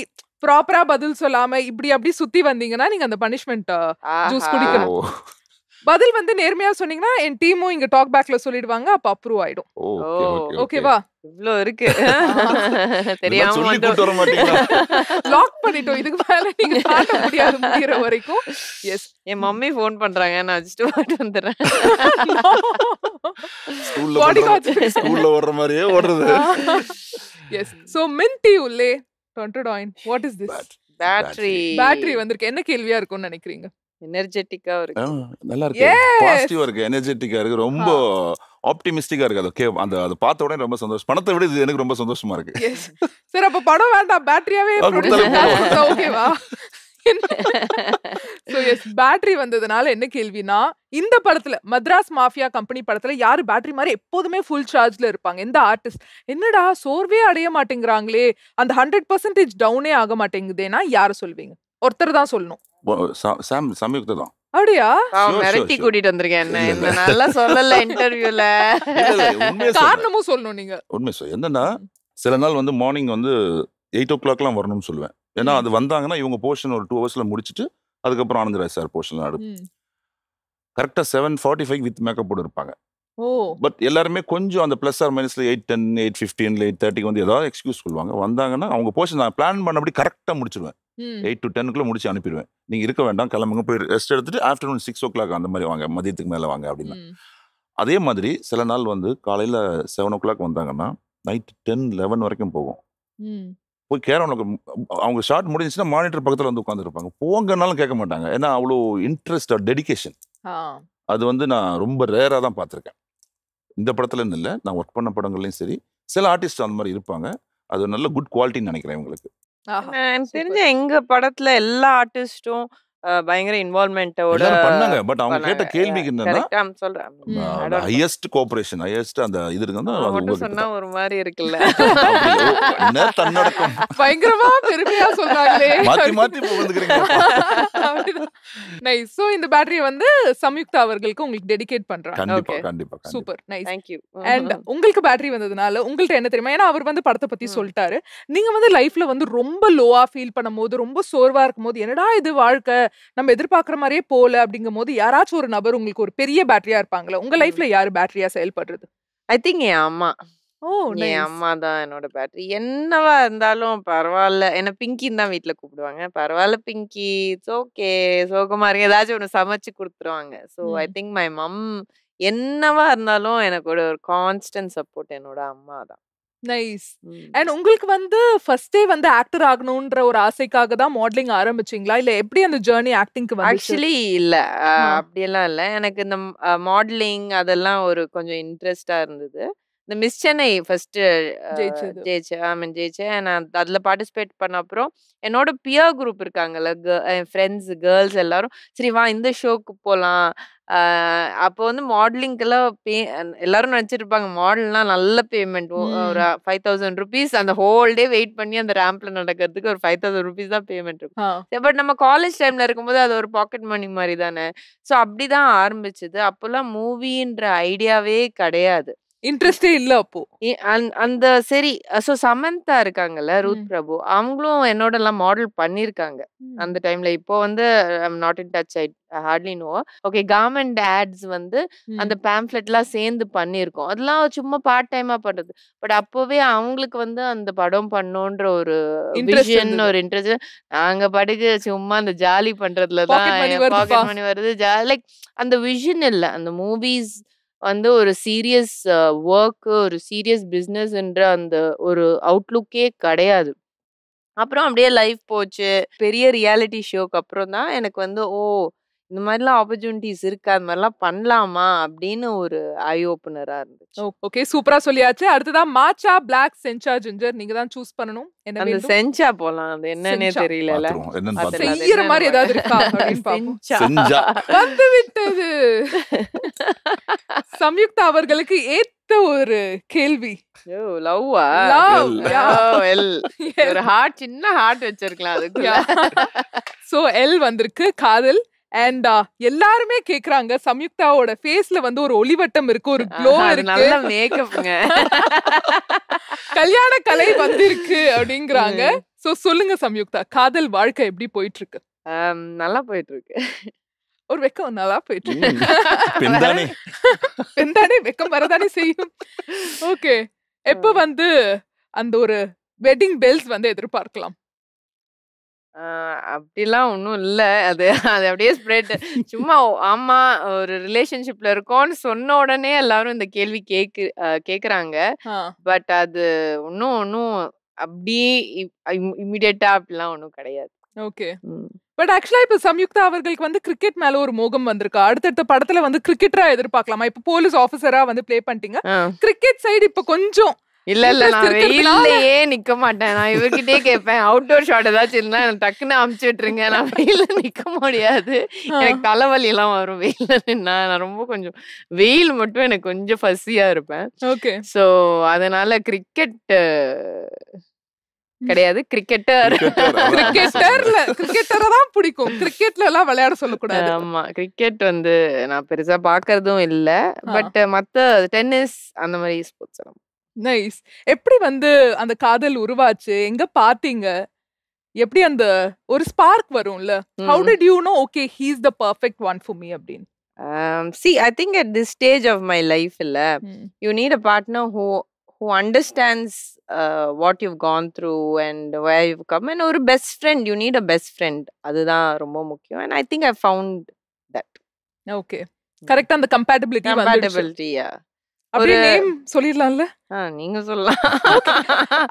ப்ராப்பரா பதில் சொல்லாம இப்படி அப்படி சுத்தி வந்தீங்கன்னா நீங்க அந்த பனிஷ்மெண்ட் ஜூஸ் குடிக்கணும். பதில் வந்து நேர்மையா சொன்னீங்கன்னா என் டீமும் இங்க டாக் பேக்ல சொல்லிடுவாங்க, அப்ப அப்ரூவ் ஆயிடும். ஓகேவா? இவ்ளோ இருக்கு. தெரியாம லாக் பண்ணிட்டோம். இதுக்கு மேல நீங்க காட்ட முடியாது முடியற வரைக்கும். எஸ், என் மம்மி ஃபோன் பண்றாங்க, நான் அடிச்சிட்டு போட்டு வந்துறேன். ஸ்கூல்ல ஓடுற மாதிரியே ஓடுறது. எஸ், சோ மின்டி உள்ளே டொன்டடாயின். What is this? பேட்டரி வந்திருக்கு. என்ன கேள்வியா இருக்கும்னு நினைக்கிறீங்க? எனர்ஜெட்டிக்கா இருக்கு, நல்லா இருக்கு, பாசிட்டிவா இருக்கு, எனர்ஜெட்டிக்கா இருக்கு, ரொம்ப ஆப்டிமிஸ்டிக்கா இருக்கு. ஓகே, அந்த அது பார்த்த உடனே ரொம்ப சந்தோஷம். பணத்தை விட இது எனக்கு ரொம்ப சந்தோஷமா இருக்கு. சரி, அப்ப படம் வேண்டாம், பேட்டரியாவே ஓகேவா? சோ எஸ், பேட்டரி வந்ததுனால என்ன கேள்வினா, இந்த படத்துல மദ്രാஸ் மாஃபியா கம்பெனி படத்துல யாரு பேட்டரி மாதிரி எப்போதுமே ஃபுல் சார்ஜ்ல இருப்பாங்க? எந்த ஆர்டிஸ்ட்? என்னடா சோர்வே அடைய மாட்டேங்கிறாங்களே, அந்த 100% டவுனே ஆக மாட்டேங்குதேனா யாரு சொல்வீங்க? ஒருத்தர் தான் சொல்லணும். சம்யுக்தா தான். அப்படியா? மிரட்டி கூட்டிட்டு வந்திருக்கேன். என்ன நல்லா சொல்லல இன்டர்வியூல. காரணமும் சொல்லணும் நீங்க. உண்மை சொல்ல என்னன்னா, சில நாள் வந்து மார்னிங் வந்து 8 o'clock வரணும்னு சொல்லுவேன். ஏன்னா அது வந்தாங்கன்னா இவங்க போர்ஷன் ஒரு 2 hours முடிச்சுட்டு அதுக்கப்புறம் ஆனந்தராஜ் சார் போர்ஷன் ஆடு. கரெக்டா 7:45 வித் மேக்கப் போட்டு இருப்பாங்க. பட் எல்லாருமே கொஞ்சம் அந்த பிளஸ் ஆர் மைனஸ்ல 8:10, 8:15, 8:30 வந்து ஏதாவது எக்ஸ்கியூஸ் சொல்லுவாங்க. வந்தாங்கன்னா அவங்க போர்ஷன் நான் பிளான் பண்ணபடி கரெக்டா முடிச்சிருவேன். 8 to 10 முடிச்சு அனுப்பிடுவேன். நீங்க இருக்க வேண்டாம், கிளம்புங்க, போய் ரெஸ்ட் எடுத்துட்டு ஆஃப்டர்நூன் 6 o'clock அந்த மாதிரி வாங்க, மதியத்துக்கு மேல வாங்க அப்படின்னு. அதே மாதிரி சில நாள் வந்து காலையில 7 o'clock வந்தாங்கன்னா நைட் 10, 11 வரைக்கும் போகும். போய் கேரவனுக்கு அவங்க ஷார்ட் முடிஞ்சுச்சுன்னா மானிட்டர் பக்கத்துல வந்து உட்காந்துருப்பாங்க. போங்கன்னாலும் கேட்க மாட்டாங்க. ஏன்னா அவ்வளோ இன்ட்ரெஸ்ட், டெடிகேஷன். அது வந்து நான் ரொம்ப ரேரா தான் பார்த்துருக்கேன். இந்த படத்துலன்னு இல்லை, நான் ஒர்க் பண்ண படங்கள்லையும் சரி, சில ஆர்டிஸ்ட் அந்த மாதிரி இருப்பாங்க. அது நல்ல குட் குவாலிட்டின்னு நினைக்கிறேன் இவங்களுக்கு. எனக்கு தெரிஞ்ச எங்க படத்துல எல்லா ஆர்டிஸ்டும் பயங்கர இன்வால்வ்மென்ட்டோட பண்ணாங்க. பட் அவங்க கேட்ட கேள்விக்கு என்னன்னா, சொல்றேன் ஹையஸ்ட் கோஆபரேஷன், ஹையஸ்ட் அந்த இது இருக்குன்னா அது உங்களுக்கு சொன்னா ஒரு மாதிரி இருக்குல்ல. என்ன தன்னடக்கம், பயங்கரமா பெருமையா சொல்றாங்களே, மாத்தி மாத்தி போகுதுங்கறீங்க. நைஸ். சோ இந்த பேட்டரி வந்து சம்யுக்தா அவர்களுக்கு உங்களுக்கு டெடிகேட் பண்றாங்க. கண்டிப்பா கண்டிப்பா. Super, nice. Thank you. And உங்களுக்கு பேட்டரி வந்ததுனால உங்கள்ட்ட என்ன தெரியுமா, ஏன்னா அவர் வந்து படத்தை பத்தி சொல்லிட்டாரு, நீங்க வந்து லைஃப்ல வந்து ரொம்ப லோவா ஃபீல் பண்ணும்போது, ரொம்ப சோர்வா இருக்கும்போது, என்னடா இது வாழ்க்கை, நம்ம எதிர்பார்க்குற மாதிரியே போல அப்படிங்கும் போது யாராச்சும் ஒரு நபர் உங்களுக்கு ஒரு பெரிய பேட்டரியா இருப்பாங்களா? உங்க லைஃப்ல யாரு பேட்டரியா செயல்படுறது? ஐ திங்க் என் அம்மா. என் அம்மா தான் என்னோட பேட்டரி. என்னவா இருந்தாலும் பரவாயில்ல, என்ன பிங்கின்னு தான் வீட்டுல கூப்பிடுவாங்க. பரவாயில்ல பிங்கி, இட்ஸ் ஓகே, சோகமா இருக்கு, ஏதாச்சும் ஒன்று சமைச்சு கொடுத்துருவாங்க. So I think my mum என்னவா இருந்தாலும் எனக்கு ஒரு கான்ஸ்டன்ட் சப்போர்ட் என்னோட அம்மா தான். நைஸ். அண்ட் உங்களுக்கு வந்து ஃபர்ஸ்டே வந்து ஆக்டர் ஆகணும்ன்ற ஒரு ஆசைக்காக தான் மாடலிங் ஆரம்பிச்சீங்களா, இல்ல எப்படி அந்த ஜர்னி ஆக்டிங்க்கு வந்துச்சு? ஆக்சுவலி இல்ல, அப்படியெல்லாம் இல்ல. எனக்கு இந்த மாடலிங் அதெல்லாம் ஒரு கொஞ்சம் இன்ட்ரெஸ்டா இருந்தது. இந்த மிஸ் சென்னை ஃபர்ஸ்ட் ஜெயிச்சேன். நான் அதுல பார்ட்டிசிபேட் பண்ண அப்புறம் என்னோட பியர் குரூப் இருக்காங்கல்ல, என் ஃப்ரெண்ட்ஸ் கேர்ள்ஸ் எல்லாரும் சரி வா இந்த ஷோக்கு போகலாம். அப்போ வந்து மாடலிங்கெல்லாம் எல்லாரும் நினச்சிருப்பாங்க மாடல்னா நல்ல பேமெண்ட், ஒரு 5,000 rupees அந்த ஹோல் டே வெயிட் பண்ணி அந்த ரேம்ப்ல நடக்கிறதுக்கு ஒரு 5,000 rupees தான் பேமெண்ட் இருக்கும். பட் நம்ம காலேஜ் டைம்ல இருக்கும்போது அது ஒரு பாக்கெட் மணி மாதிரி தானே. ஸோ அப்படிதான் ஆரம்பிச்சது. அப்போல்லாம் மூவின்ற ஐடியாவே கிடையாது, இன்ட்ரெஸ்டே இல்ல அப்போ. அந்த சரி. ஸோ சமந்தா இருக்காங்கல்ல, ரூத் பிரபு, அவங்களும் என்னோட எல்லாம் மாடல் பண்ணிருக்காங்க அந்த டைம்ல. இப்போ வந்து I'm not in touch, I hardly know. Okay, government ads வந்து அந்த பேம்ப்ளெட்லாம் சேர்ந்து பண்ணியிருக்கோம். அதெல்லாம் சும்மா பார்ட் டைமா பண்றது. பட் அப்போவே அவங்களுக்கு வந்து அந்த படம் பண்ணோன்ற ஒரு விஷன், ஒரு இன்ட்ரெஸ்ட். நாங்க படுக்கு சும்மா அந்த ஜாலி பண்றதுலதான் பாக்கெட் மணி வருது, லைக் அந்த விஷன் இல்லை. அந்த மூவிஸ் வந்து ஒரு சீரியஸ் ஒர்க், ஒரு சீரியஸ் பிஸ்னஸ்ன்ற அந்த ஒரு அவுட்லுக்கே கிடையாது. அப்புறம் அப்படியே லைஃப் போச்சு. பெரிய ரியாலிட்டி ஷோக்கு அப்புறம் தான் எனக்கு வந்து இந்த மாதிரிலாம் ஆப்பர்ச்சுனிட்டிஸ் இருக்கு, அது மாதிரிலாம் பண்ணலாமா அப்படின்னு ஒரு ஐ ஓப்பனரா இருந்துச்சு. ஓகே, சூப்பரா சொல்லியாச்சு. அடுத்ததா மாச்சா, பிளாக், சென்ச்சா, ஜிஞ்சர் நீங்க தான் சூஸ் பண்ணணும். என்ன அந்த வேண்டும்? செஞ்சா போலாம், அது என்னன்னே செஞ்சா. தெரியல. பாத்துருவோம் என்னன்னு பாத்துருவோம். செய்யற மாதிரி ஏதாவது இருக்கா அப்படின்னு பாப்போம். செஞ்சா. வந்து விட்டது. சம்யுக்தா அவர்களுக்கு ஏத்த ஒரு கேள்வி. லவ்வா? Love, L. ஒரு ஹார்ட், சின்ன ஹார்ட் வச்சிருக்கலாம் அதுக்குள்ள. சோ எல் வந்திருக்கு, காதல். அண்ட் எல்லாருமே கேக்குறாங்க, சம்யுக்தாவோட ஃபேஸ்ல வந்து ஒரு ஒளிவட்டம் இருக்கு, ஒரு க்ளோ இருக்கு, நல்ல மேக்கப்ங்க, கல்யாண கலை வந்திருக்கு அப்படிங்கறாங்க. சோ சொல்லுங்க சம்யுக்தா, காதல் வாழ்க்கை எப்படி போயிட்டு இருக்கு? நல்லா போயிட்டு இருக்கு. ஒரு வெக்கம் நல்லா போயிட்டு இருக்கு. பெண்தானே பெண்தானே, வெக்கம் வரதானே செய்யும். ஓகே, எப்ப வந்து அந்த ஒரு வெட்டிங் பெல்ஸ் வந்து எதிர்பார்க்கலாம்? அப்படிலாம் ஒன்றும் இல்லை. அது அது அப்படியே ஸ்ப்ரெட். சும்மா ஆமா, ஒரு ரிலேஷன்ஷிப்ல இருக்கோம்னு சொன்ன உடனே எல்லாரும் இந்த கேள்வி கேக்குறாங்க. பட் அது ஒன்றும் அப்படியே இம்மிடியட்டா அப்படிலாம் ஒன்றும் கிடையாது. ஓகே, பட் ஆக்சுவலா இப்ப சம்யுக்தா அவர்களுக்கு வந்து கிரிக்கெட் மேல ஒரு மோகம் வந்திருக்கா? அடுத்தடுத்த படத்துல வந்து கிரிக்கெட்டரா எதிர்பார்க்கலாமா? இப்ப போலீஸ் ஆபீசரா வந்து ப்ளே பண்ணிட்டீங்க, கிரிக்கெட் சைடு இப்ப கொஞ்சம் இல்ல நான் வெயில்லயே நிக்க மாட்டேன். நான் இவர்கிட்டே கேட்பேன், அவுட்டோர் ஷாட் ஏதாச்சும் இருந்தா எனக்கு டக்குன்னு அமுச்சு விட்டுருங்க, நான் வெயில நிக்க முடியாது, எனக்கு தலைவலி எல்லாம் வரும் வெயில நின்னா. நான் ரொம்ப கொஞ்சம் வெயில் மட்டும் எனக்கு கொஞ்சம் ஃபஸ்ஸியா இருப்பேன். ஓகே, சோ அதனால கிரிக்கெட் கிடையாது, கிரிக்கெட்டர். கிரிக்கெட்டரை தான் பிடிக்கும், கிரிக்கெட்ல எல்லாம் விளையாட சொல்லக்கூடாது. ஆமா, கிரிக்கெட் வந்து நான் பெருசா பாக்குறதும் இல்ல. பட் மத்த டென்னிஸ் அந்த மாதிரி ஸ்போர்ட்ஸ் எல்லாம். நைஸ். எப்படி வந்து அந்த காதல் உருவாச்சு? எங்க பாத்தீங்க? எப்படி அந்த ஒரு ஸ்பார்க் வரும்ல? How did you know, okay, he's the perfect one for me அப்படின்னு? See, I think at this stage of my life, you need a partner who understands what you've gone through and where you've come. And ஒரு best friend, you need a best friend. அதுதான் ரொம்ப முக்கியம். And I think I found that. Okay, கரெக்ட்டா அந்த compatibility compatibility, yeah. அப்படியே name சொல்லிடலாம்ல? நீங்க சொல்லலாம்.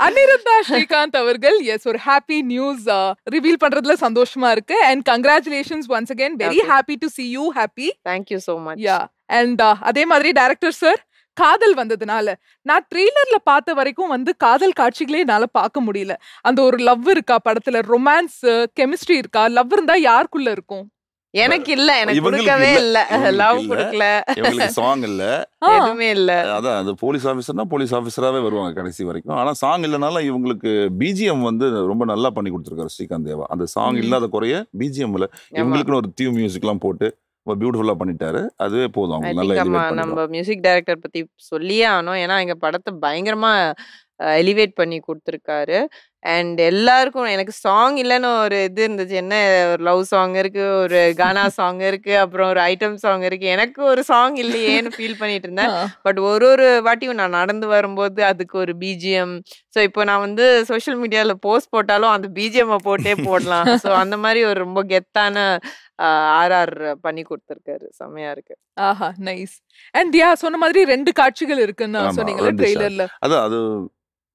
அனிருத்தா ஸ்ரீகாந்த் அவர்கள், எஸ், ஒரு ஹாப்பி நியூஸ் ரிவீல் பண்றதுல சந்தோஷமா இருக்கு. And congratulations once again, very happy to see you happy. Thank you so much. Yeah, and அதே மாதிரி டைரக்டர் சார், காதல் வந்ததுனால நான் ட்ரெய்லர்ல பார்த்த வரைக்கும் வந்து காதல் காட்சிகளே என்னால பார்க்க முடியல. அந்த ஒரு லவ் இருக்கா படத்துல? ரொமான்ஸ், கெமிஸ்ட்ரி இருக்கா? லவ் இருந்தா யாருக்குள்ள இருக்கும்? எனக்கு இல்ல, எனக்கு கொடுக்கவே இல்ல, லவ் கொடுக்கல, இவங்களுக்கு சாங் இல்ல, எதுவுமே இல்ல. அதான் அது போலீஸ் ஆபீசர்னா போலீஸ் ஆபீசராவே வருவாங்க கடைசி வரைக்கும். ஆனா சாங் இல்லனால இவங்களுக்கு பிஜிஎம் வந்து ரொம்ப நல்லா பண்ணி கொடுத்துருக்காரு ஸ்ரீகாந்த் தேவா. அந்த சாங் இல்லாத குறைய பிஜிஎம்ல இவங்களுக்குன்னு ஒரு டியூன் மியூசிக் எல்லாம் போட்டு பியூட்டிஃபுல்லா பண்ணிட்டாரு. அதுவே போதும் அவங்க நல்லா எலிவேட் பண்ணிட்டாங்க. நம்ம மியூசிக் டைரக்டர் பத்தி சொல்லியே ஆனோம். ஏன்னா எங்க படத்தை பயங்கரமா எலிவேட் பண்ணி கொடுத்துருக்காரு. அண்ட் எல்லாருக்கும், எனக்கு சாங் இல்லைன்னு ஒரு இது இருந்துச்சு, என்ன ஒரு லவ் சாங் இருக்கு, ஒரு கானா சாங் இருக்கு, அப்புறம் ஒரு ஐட்டம் சாங் இருக்கு, எனக்கு ஒரு சாங் இல்லையேன்னு ஃபீல் பண்ணிட்டு இருந்தேன். பட் ஒரு வாட்டியும் நான் நடந்து வரும்போது அதுக்கு ஒரு பிஜிஎம். ஸோ இப்போ நான் வந்து சோஷியல் மீடியாவில் போஸ்ட் போட்டாலும் அந்த பிஜிஎம் போட்டே போடலாம். ஸோ அந்த மாதிரி ஒரு ரொம்ப கெத்தான ஆர்ஆர் பண்ணி கொடுத்துருக்காரு, செம்மையா இருக்கு. ஆஹா, நைஸ். அண்ட் யா, சொன்ன மாதிரி 2 காட்சிகள் இருக்குன்னு சொன்னீங்கல்ல ட்ரெய்லர்ல. அதான் அது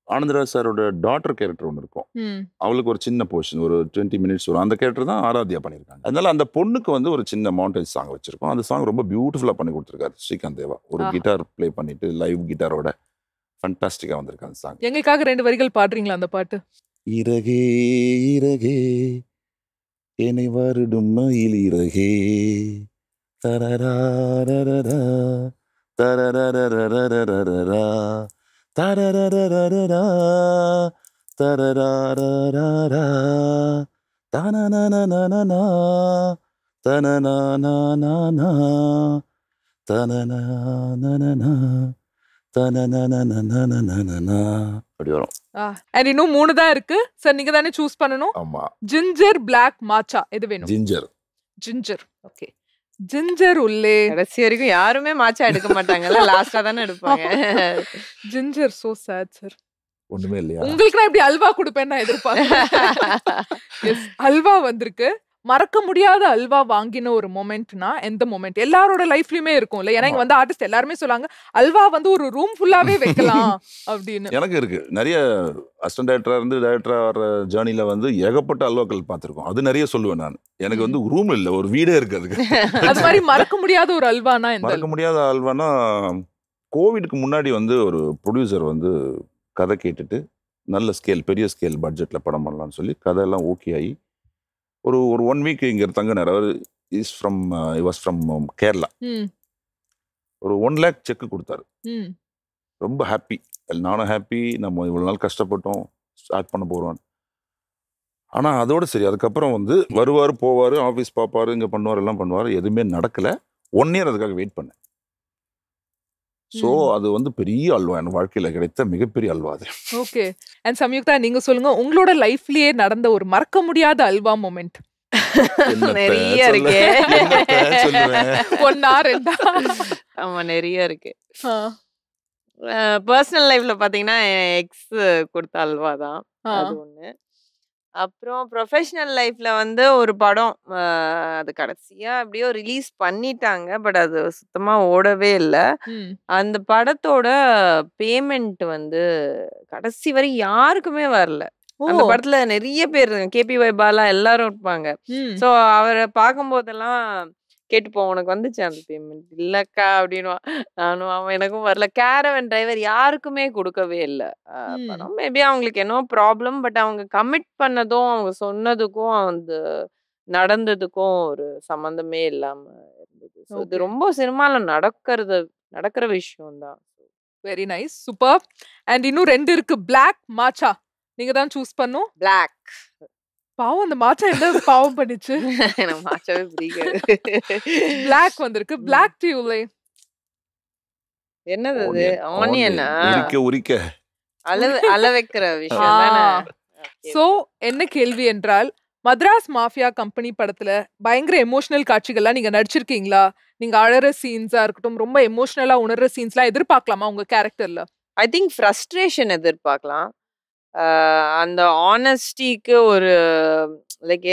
ஆனந்தராஜ் சாரோட டாட்டர் கேரக்டர் ஒன்று இருக்கும், அவளுக்கு ஒரு சின்ன போர்ஷன், ஒரு 20 மினிட்ஸ் வரும். அந்த கேரக்டர் தான் ஆராத்யா பண்ணியிருக்காங்க. அதனால அந்த பொண்ணுக்கு வந்து ஒரு சின்ன மவுண்டேஜ் சாங் வச்சிருக்கோம். அந்த சாங் ரொம்ப பியூட்டிஃபுல்லா பண்ணி கொடுத்துருக்காரு ஸ்ரீகாந்த் தேவா. ஒரு கிட்டார் பிளே பண்ணிட்டு லைவ் கிட்டாரோட ஃபண்டாஸ்டிக்கா வந்திருக்கு அந்த சாங். எங்களுக்காக 2 வரிகள் பாடுறீங்களா அந்த பாட்டு? இரகே இரகே என்னை வருடும் மயில் இரகே தரரரரரரா தரரரரரரரா தரரரரரரா தரரரரரரா தனனனனனனா தனனனனனா தனனனனனா தனனனனனனா அப்படி வரும். அண்ட் இன்னும் 3 தான் இருக்கு சார், நீங்க தானே சூஸ் பண்ணணும். ஆமா, ஜிஞ்சர், பிளாக், மாச்சா, எது வேணும்? ஜிஞ்சர். ஓகே, ஜிஞ்சர் உள்ளே. கடைசி வரைக்கும் யாருமே மாச்சா எடுக்க மாட்டாங்கல்ல, லாஸ்டா தானே எடுப்பாங்க. Ginger so sad sir. ஒண்ணுமே இல்லையா? உங்களுக்கு நான் இப்படி அல்வா கொடுப்பேன்னு நான் எதிர்பார்க்கிறேன். எஸ், அல்வா வந்திருக்கு. மறக்க முடியாத அல்வா வாங்கின ஒரு மொமெண்ட்னா எந்த மொமெண்ட்? எல்லாரோட லைஃப்லயுமே இருக்கும்ல. ஏன்னா இங்க வந்து ஆர்டிஸ்ட் எல்லாருமே சொல்லாங்க அல்வா வந்து ஒரு ரூம் ஃபுல்லாவே வைக்கலாம் அப்படின்னு. எனக்கு இருக்கு. நிறைய அசிஸ்டன்ட் டைரக்டரா இருந்து டைரக்டரா வர ஜேர்னில வந்து ஏகப்பட்ட அல்வாக்கள் பார்த்துருக்கோம். அது நிறைய சொல்லுவேன் நான். எனக்கு வந்து ரூம் இல்ல, ஒரு வீடே இருக்கு அதுக்கு. அது மாதிரி மறக்க முடியாத ஒரு அல்வானா எந்த? மறக்க முடியாத அல்வானா கோவிடுக்கு முன்னாடி வந்து ஒரு ப்ரொடியூசர் வந்து கதை கேட்டுட்டு நல்ல ஸ்கேல், பெரிய ஸ்கேல் பட்ஜெட்ல படம் பண்ணலாம்னு சொல்லி கதையெல்லாம் ஓகே ஆகி ஒரு 1 வீக் இங்க தங்கினார். அவர் வாஸ் ஃப்ரம் கேரளா. ஒரு 1 lakh செக் கொடுத்தாரு. ரொம்ப ஹாப்பி, நானும் ஹாப்பி. நம்ம இவ்வளவு நாள் கஷ்டப்பட்டோம், ஸ்டார்ட் பண்ண போறோம். ஆனா அதோட சரி, அதுக்கப்புறம் வந்து வருவாரு போவாரு, ஆஃபீஸ் பார்ப்பாரு, இங்க பண்ணுவார், எல்லாம் பண்ணுவாரு. எதுவுமே நடக்கல. 1 year அதுக்காக வெயிட் பண்ணேன். சோ அது வந்து பெரிய அல்வா, என் வாழ்க்கையில கிடைத்த மிகப்பெரிய அல்வா அது. ஓகே. அண்ட் சம்யுக்தா, நீங்க சொல்லுங்க உங்களோட லைஃப்லயே நடந்த ஒரு மறக்க முடியாத அல்வா மொமெண்ட். நிறைய இருக்கு. ஒன்னா ரெண்டா? ஆமா, நிறைய இருக்கு. பர்சனல் லைஃப்ல பாத்தீங்கன்னா எக்ஸ் கொடுத்த அல்வா தான் அது ஒண்ணு. அப்புறம் ப்ரொஃபஷனல் லைஃப்ல வந்து ஒரு படம், அது கடைசியா அப்படியோ ரிலீஸ் பண்ணிட்டாங்க. பட் அது சுத்தமா ஓடவே இல்லை. அந்த படத்தோட பேமெண்ட் வந்து கடைசி வரை யாருக்குமே வரல. அந்த படத்துல நிறைய பேர், கேபிஒய் பாலா எல்லாரும் இருப்பாங்க. சோ அவரை பார்க்கும் போதெல்லாம் கேட்டுப்போம், உனக்கு வந்துச்சு அந்த பேமெண்ட்? இல்லக்கா அப்படின்னு. நானும் அவன் எனக்கும் வரல. கேரவன் டிரைவர் யாருக்குமே கொடுக்கவே இல்லை படம். மேபி அவங்களுக்கு என்ன ப்ராப்ளம், பட் அவங்க கமிட் பண்ணதும் அவங்க சொன்னதுக்கும் அந்த நடந்ததுக்கும் ஒரு சம்பந்தமே இல்லாம இருந்தது. ஸோ இது ரொம்ப சினிமால நடக்கிற விஷயம் தான். Very nice, super. அண்ட் இன்னும் 2 இருக்கு. பிளாக், மாச்சா. நீங்க தான் சூஸ் பண்ணும். பிளாக். பாவம், அந்த மாச்சா என்ன பாவம் பண்ணிச்சு? எனக்கு மாச்சாவே பிடிக்காது. பிளாக் வந்திருக்கு. பிளாக் டியூலே என்னது அது? ஆனியனா? உரிக்க அள வைக்கிற விஷயம் தானே. சோ என்ன கேள்வி என்றால், மദ്രാஸ் மாஃபியா கம்பெனி படத்துல பயங்கர எமோஷனல் காட்சிகள்லாம் நீங்க நடிச்சிருக்கீங்களா? நீங்க அழற சீன்ஸா இருக்கட்டும், ரொம்ப எமோஷனலா உணர்ற சீன்ஸ்லாம் எதிர்பார்க்கலாமா உங்க கேரக்டர்ல? ஐ திங்க் ஃப்ரஸ்ட்ரேஷன் எதிர்பார்க்கலாம். அந்த ஆனஸ்டிக்கு ஒரு லைக்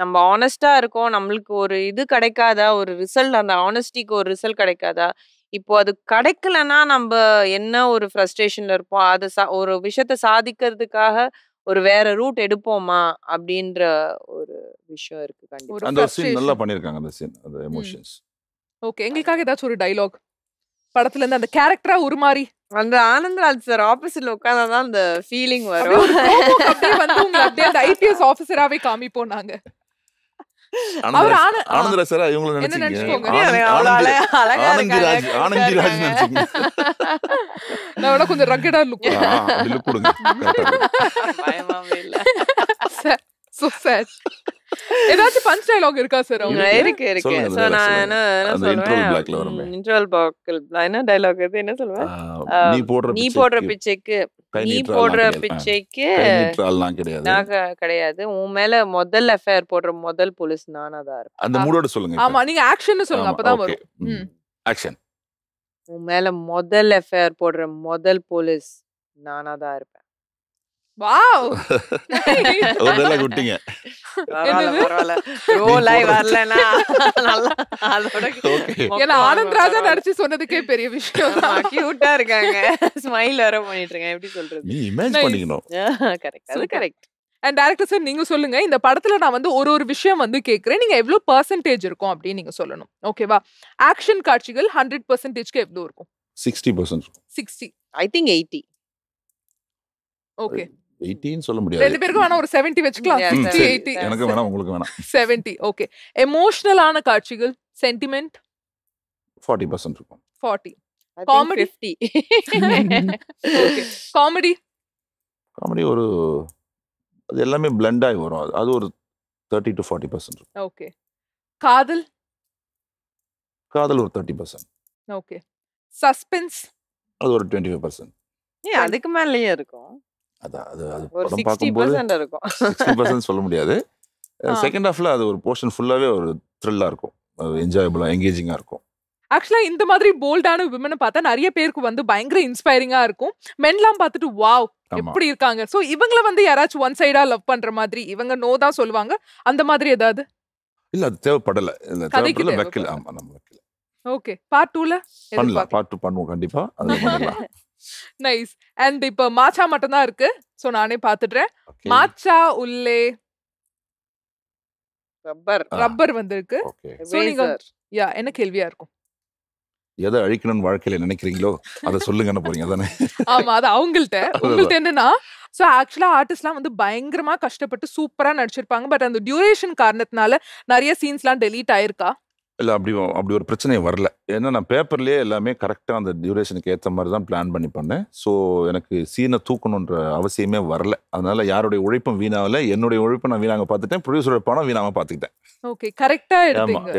நம்ம ஆனஸ்டா இருக்கோம், நம்மளுக்கு ஒரு இது கிடைக்காதா, ஒரு ரிசல்ட், அந்த ஆனஸ்டிக்கு ஒரு ரிசல்ட் கிடைக்காதா? இப்போ அது கிடைக்கலன்னா நம்ம என்ன ஒரு ஃப்ரஸ்ட்ரேஷன்ல இருப்போம். அது ஒரு விஷயத்த சாதிக்கிறதுக்காக ஒரு வேற ரூட் எடுப்போமா அப்படின்ற ஒரு விஷயம் இருக்கு. கண்டிப்பா அந்த சீன் நல்லா பண்ணிருக்காங்க. அந்த சீன், அந்த எமோஷன்ஸ். ஓகே, எங்களுக்காக ஏதாச்சும் ஒரு டயலாக் படத்துல இருந்து அந்த கேரக்டரா உருமாறி. அந்த ஆனந்த்ராஜ் சார் ஆப்போசிட்ல உட்கார்ந்தாதான் அந்த ஃபீலிங் வரும். அப்படியே வந்து உங்களை அப்படியே அந்த ஐபிஎஸ் ஆஃபீஸராவே காமிப்போம் நாங்க. ஆனந்த்ராஜ் சார் இவங்கள நினைச்சீங்க? ஆனந்திராஜ் நினைச்சீங்க? நான் கொஞ்சம் ரக்கடா லுக் கொடுங்க. பயமாவே இல்ல. So sad. ஏதாச்சும் பஞ்ச் டயலாக் இருக்கா சார்? இருக்கு. சோ நான் என்ன சொல்றேன், இன்டர்வல் பிளாக்ல என்ன டயலாக் இது, என்ன சொல்றேன்? நீ போடுற பிச்சைக்கு நான் கிடையாது, உன் மேல முதல் எஃப்ஐஆர் போடுற முதல் போலீஸ் நானா தான் இருப்பேன். அந்த மூடோட சொல்லுங்க. ஆமா, நீங்க ஆக்ஷன் சொல்லுங்க, அப்பதான் வரும். ஆக்ஷன். உன் மேல முதல் எஃப்ஐஆர் போடுற முதல் போலீஸ் நானா தான் இருப்பேன். வாவ், ஒரு டயலாக் விட்டீங்க. பரவாயில்ல. ரோலாய் வரலனா நல்லா அதோட ஏன்னா ஆனந்த்ராஜா நடிச்சு சொன்னதுக்கே பெரிய விஷயம். கியூட்டா இருக்காங்க, ஸ்மைல் வர பண்ணிட்டு இருக்காங்க. எப்படி சொல்றது, நீ இமேஜின் பண்ணிக்கணும். கரெக்ட், அது கரெக்ட். அண்ட் டைரக்டர் சார், நீங்க சொல்லுங்க, இந்த படத்துல நான் வந்து ஒரு விஷயம் வந்து கேக்குறேன், நீங்க எவ்வளவு பெர்சன்டேஜ் இருக்கும் அப்படின்னு நீங்க சொல்லணும். ஓகேவா? ஆக்ஷன் காட்சிகள் 100%க்கு எவ்வளவு இருக்கும்? 60%. 60. I think 80. ஓகே, 80 சொல்ல முடியாது. ரெண்டு பேருக்கும் வேணா ஒரு 70 வெச்சுக்கலாம். 60 80. எனக்கு வேணா, உங்களுக்கு வேணா. 70. ஓகே. எமோஷனலான காட்சிகள், சென்டிமென்ட் 40% இருக்கும். 40. காமெடி 50. ஓகே. காமெடி ஒரு அது எல்லாமே blend ஆகி வரும். அது ஒரு 30 to 40% இருக்கும். ஓகே. காதல் ஒரு 30%. ஓகே. சஸ்பென்ஸ் அது ஒரு 25%. அதுக்கு மேலயே இருக்கும். அது ஒரு படம் பார்க்கும்போது 60% இருக்கும். 60% சொல்ல முடியாது. செகண்ட் ஹாஃப்ல அது ஒரு போர்ஷன் ஃபுல்லாவே ஒரு த்ரில்லா இருக்கும், என்ஜாயபிளா, எங்கேஜிங்கா இருக்கும். ஆக்சுவலா இந்த மாதிரி போல்டான விமனை பார்த்தா நிறைய பேருக்கு வந்து பயங்கர இன்ஸ்பைரிங்கா இருக்கும். மென்லாம் பார்த்துட்டு வாவ் எப்படி இருக்காங்க. சோ இவங்கள வந்து யாராச்சும் ஒன் சைடா லவ் பண்ற மாதிரி இவங்க நோ தான் சொல்லுவாங்க அந்த மாதிரி ஏதாவது இல்ல அது தேவைப்படல. தேவைப்படல வைக்கல. ஆமா நம்ம வைக்கல. ஓகே பார்ட் 2ல பண்ணலாம். பார்ட் 2 பண்ணுவோம் கண்டிப்பா. அது பண்ணலாம். நைஸ். அண்ட் இப்ப மாச்சா மட்டும் தான் இருக்கு. சோ நானே பாத்துட்டேன். மாச்சா உள்ளே ரப்பர் வந்திருக்கு. சோ நீங்க என்ன கேள்வியா இருக்கும்? எதை அழிக்கணும்னு வாழ்க்கையில நினைக்கிறீங்களோ அதை சொல்லுங்கன்னு போறீங்க தானே? ஆமா அது உங்கள்ட்ட என்னன்னா சோ ஆக்சுவலா ஆர்டிஸ்ட்லாம் வந்து பயங்கரமா கஷ்டப்பட்டு சூப்பரா நடிச்சிருப்பாங்க. பட் அந்த டியூரேஷன் காரணத்தினால நிறைய சீன்ஸ்லாம் டெலீட் ஆயிருக்கா? இல்லை அப்படி ஒரு பிரச்சனையே வரல. ஏன்னா நான் பேப்பர்லேயே எல்லாமே கரெக்டாக அந்த டியூரேஷனுக்கு ஏற்ற மாதிரி தான் பிளான் பண்ணி பண்ணேன். ஸோ எனக்கு சீனை தூக்கணுன்ற அவசியமே வரல. அதனால யாருடைய உழைப்பும் வீணாகல. என்னுடைய உழைப்பை நான் வீணாக பார்த்துட்டேன். ப்ரொடியூசரோட பணம் வீணாக பார்த்துக்கிட்டேன். ஓகே கரெக்டா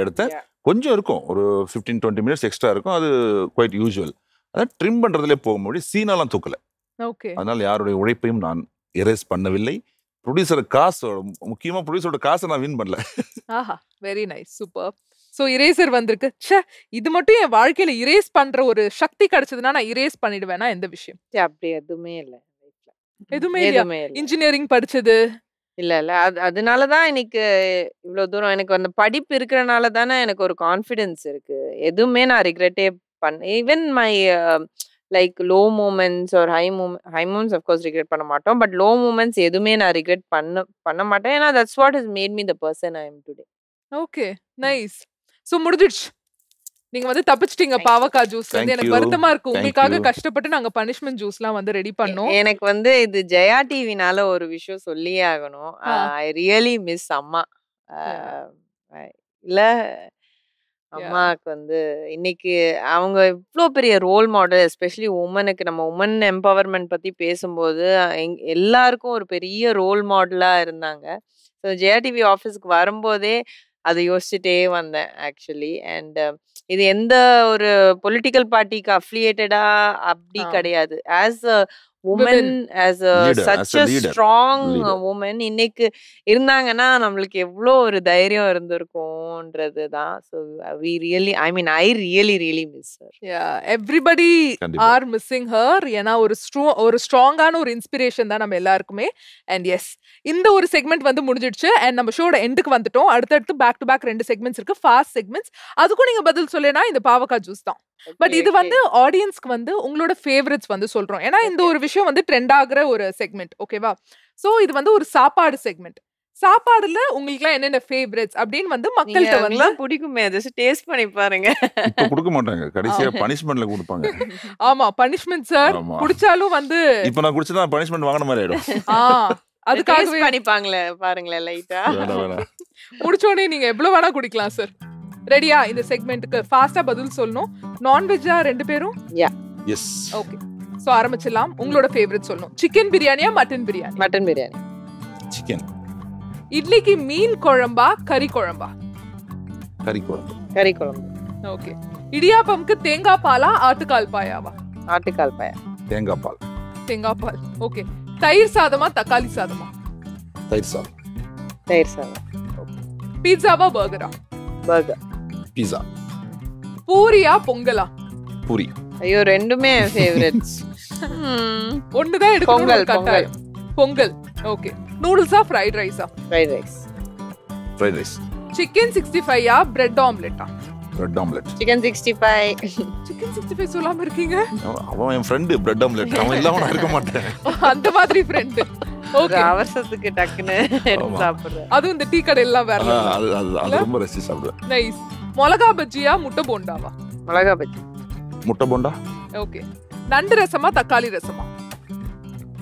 எடுத்தேன். கொஞ்சம் இருக்கும், ஒரு 15-20 மினிட்ஸ் எக்ஸ்ட்ரா இருக்கும். அது குவைட் யூஸ்வல். அதான் ட்ரிம் பண்ணுறதுலே போக முடியும். சீனாலாம் தூக்கலை. ஓகே அதனால யாருடைய உழைப்பையும் நான் எரேஸ் பண்ணவில்லை. ப்ரொடியூசர் காசு, முக்கியமாக ப்ரொடியூசரோட காசை நான் வின் பண்ணல. ஆஹா very nice super. So eraser வந்திருக்கு. இது மட்டும் என் வாழ்க்கையில இரேஸ் பண்ற ஒரு சக்தி கிடைச்சதுன்னா நான் இரேஸ் பண்ணிடுவேனா எந்த விஷயம்? அப்படி எதுவுமே இல்ல. எதுவுமே இல்ல. இன்ஜினியரிங் படிச்சது இல்ல அதனாலதான் இன்னைக்கு இவ்வளவு தூரம் எனக்கு அந்த படிப்பு இருக்கிறனால தானே எனக்கு ஒரு கான்ஃபிடன்ஸ் இருக்கு. எதுவுமே நான் ரிக்ரெட்டே even my like low moments ஒரு ஹை மூமெண்ட்ஸ் அஃப்கோர்ஸ் ரிக்ரெட் பண்ண மாட்டோம். பட் லோ மூமெண்ட்ஸ் எதுவுமே நான் ரிக்ரெட் பண்ண மாட்டேன். ஏன்னா that's what has made me the person I am today. Okay nice. So முடிஞ்சிடுச்சு. நீங்க வந்து தப்பிச்சிட்டீங்க பாவக்காய் ஜூஸ் வந்து. எனக்கு வருத்தமா இருக்கு. உங்களுக்காக கஷ்டப்பட்டு நாங்க பனிஷ்மெண்ட் ஜூஸ்லாம் வந்து ரெடி பண்ணோம். எனக்கு வந்து இது ஜெயா டிவினால ஒரு விஷயம் சொல்லியே ஆகணும். ஐ ரியலி மிஸ் அம்மா. இல்ல அம்மாவுக்கு வந்து இன்னைக்கு அவங்க இவ்வளோ பெரிய ரோல் மாடல், எஸ்பெஷலி உமனுக்கு. நம்ம உமன் எம்பவர்மெண்ட் பத்தி பேசும்போது எல்லாருக்கும் ஒரு பெரிய ரோல் மாடலா இருந்தாங்க. ஸோ ஜெயா டிவி ஆஃபீஸ்க்கு வரும்போதே அதை யோசிச்சுட்டே வந்தேன் ஆக்சுவலி. அண்ட் இது எந்த ஒரு பொலிட்டிக்கல் பார்ட்டிக்கு அஃபிலியேட்டடா அப்படி கிடையாது. As a woman, as such a strong woman இன்னைக்கு இருந்தாங்கன்னா நம்மளுக்கு எவ்வளோ ஒரு தைரியம் இருந்திருக்கும்ன்றது தான். So we really I really miss her. everybody are missing her. ஏன்னா ஒரு ஸ்ட்ராங்கான ஒரு இன்ஸ்பிரேஷன் தான் நம்ம எல்லாருக்குமே. அண்ட் எஸ் இந்த ஒரு செக்மெண்ட் வந்து முடிஞ்சிடுச்சு. அண்ட் நம்ம ஷோட எண்டுக்கு வந்துட்டோம். அடுத்தடுத்து பேக் டு பேக் 2 செக்மெண்ட்ஸ் இருக்கு, ஃபாஸ்ட் செக்மெண்ட்ஸ். அதுக்கும் நீங்க பதில் சொல்லேனா இந்த பாவக்காய் ஜூஸ் தான். பட் இது வந்து ஆடியன்ஸ்க்கு வந்து உங்களோட ஃபேவரட்ஸ் வந்து சொல்றோம். ஏன்னா இந்த ஒரு விஷயம் வந்து ட்ரெண்ட் ஆகுற ஒரு செக்மெண்ட். ஓகேவா? சோ இது வந்து ஒரு சாப்பாடு செக்மெண்ட். சாப்பாடுல உங்களுக்கு எல்லாம் என்னென்ன ஃபேவரட்ஸ் அப்படின்னு வந்து மக்கள்கிட்ட வந்து பிடிக்குமே, அதை டேஸ்ட் பண்ணி பாருங்க. இப்ப கொடுக்க மாட்டாங்க, கடைசியா பனிஷ்மென்ட்ல கொடுப்பாங்க. ஆமா பனிஷ்மென்ட் சார். குடிச்சாலும் வந்து இப்ப நான் குடிச்சா பனிஷ்மென்ட் வாங்குற மாதிரி ஆயிடும். அதுக்காகவே பண்ணிப்பாங்களே பாருங்களேன் லைட்டா. முடிச்சோடனே நீங்க எவ்வளவு வேணா குடிக்கலாம் சார். ரெடியா? இந்த செக்மெண்ட்டுக்கு ஃபாஸ்டா பதில் சொல்லணும். நான்வெஜ்ஜா 2 பேரும்? எஸ். ஓகே சோ ஆரம்பிச்சலாம். உங்களோட ஃபேவரட் சொல்லணும். சிக்கன் பிரியாணியா mutton biryani? Mutton biryani. Chicken. இட்லிக்கு மீன் குழம்பா கறி குழம்பா? கறி குழம்பு. கறி குழம்பு. ஓகே. இடியாப்பம்க்கு தேங்காய் பாலா ஆட்டுக்கால் பாயாவா? ஆட்டுக்கால் பாயா. தேங்காய் பால். தேங்காய் பால். ஓகே. தயிர் சாதமா தக்காளி சாதமா? தயிர் சாதம். தயிர் சாதம். பீட்சாவா பர்கரா? பர்கர். பீட்சா. பூரியா பொங்கலா? பூரி. ஐயோ ரெண்டுமே ஃபேவரட்ஸ். ஒண்ணுதான் எடுக்கணும் கட்டாயம். பொங்கல். ஓகே. நூடுல்ஸா ஃப்ரைட் ரைஸா? Fried rice. Fried rice. Chicken 65யா பிரெட் ஆம்லெட்டா? Bread omelette. சிக்கன் 65. சிக்கன் 65 சொல்லாம இருக்கீங்க? அவன் என் ஃப்ரெண்ட் பிரெட் ஆம்லெட். அவன் இல்லாம நான் இருக்க மாட்டேன். அந்த மாதிரி ஃப்ரெண்ட். ஓகே. அவசரத்துக்கு டக்குன்னு எடுத்து சாப்பிடுறேன். அது இந்த டீ கடை எல்லாம் வேற. அது ரொம்ப ரசிச்சு சாப்பிடுவேன். நைஸ். மிளகா பஜ்ஜியா முட்டை போண்டாவா? மிளகா பஜ்ஜி. முட்டை போண்டா. ஓகே. நண்டு ரசமா தக்காளி ரசமா?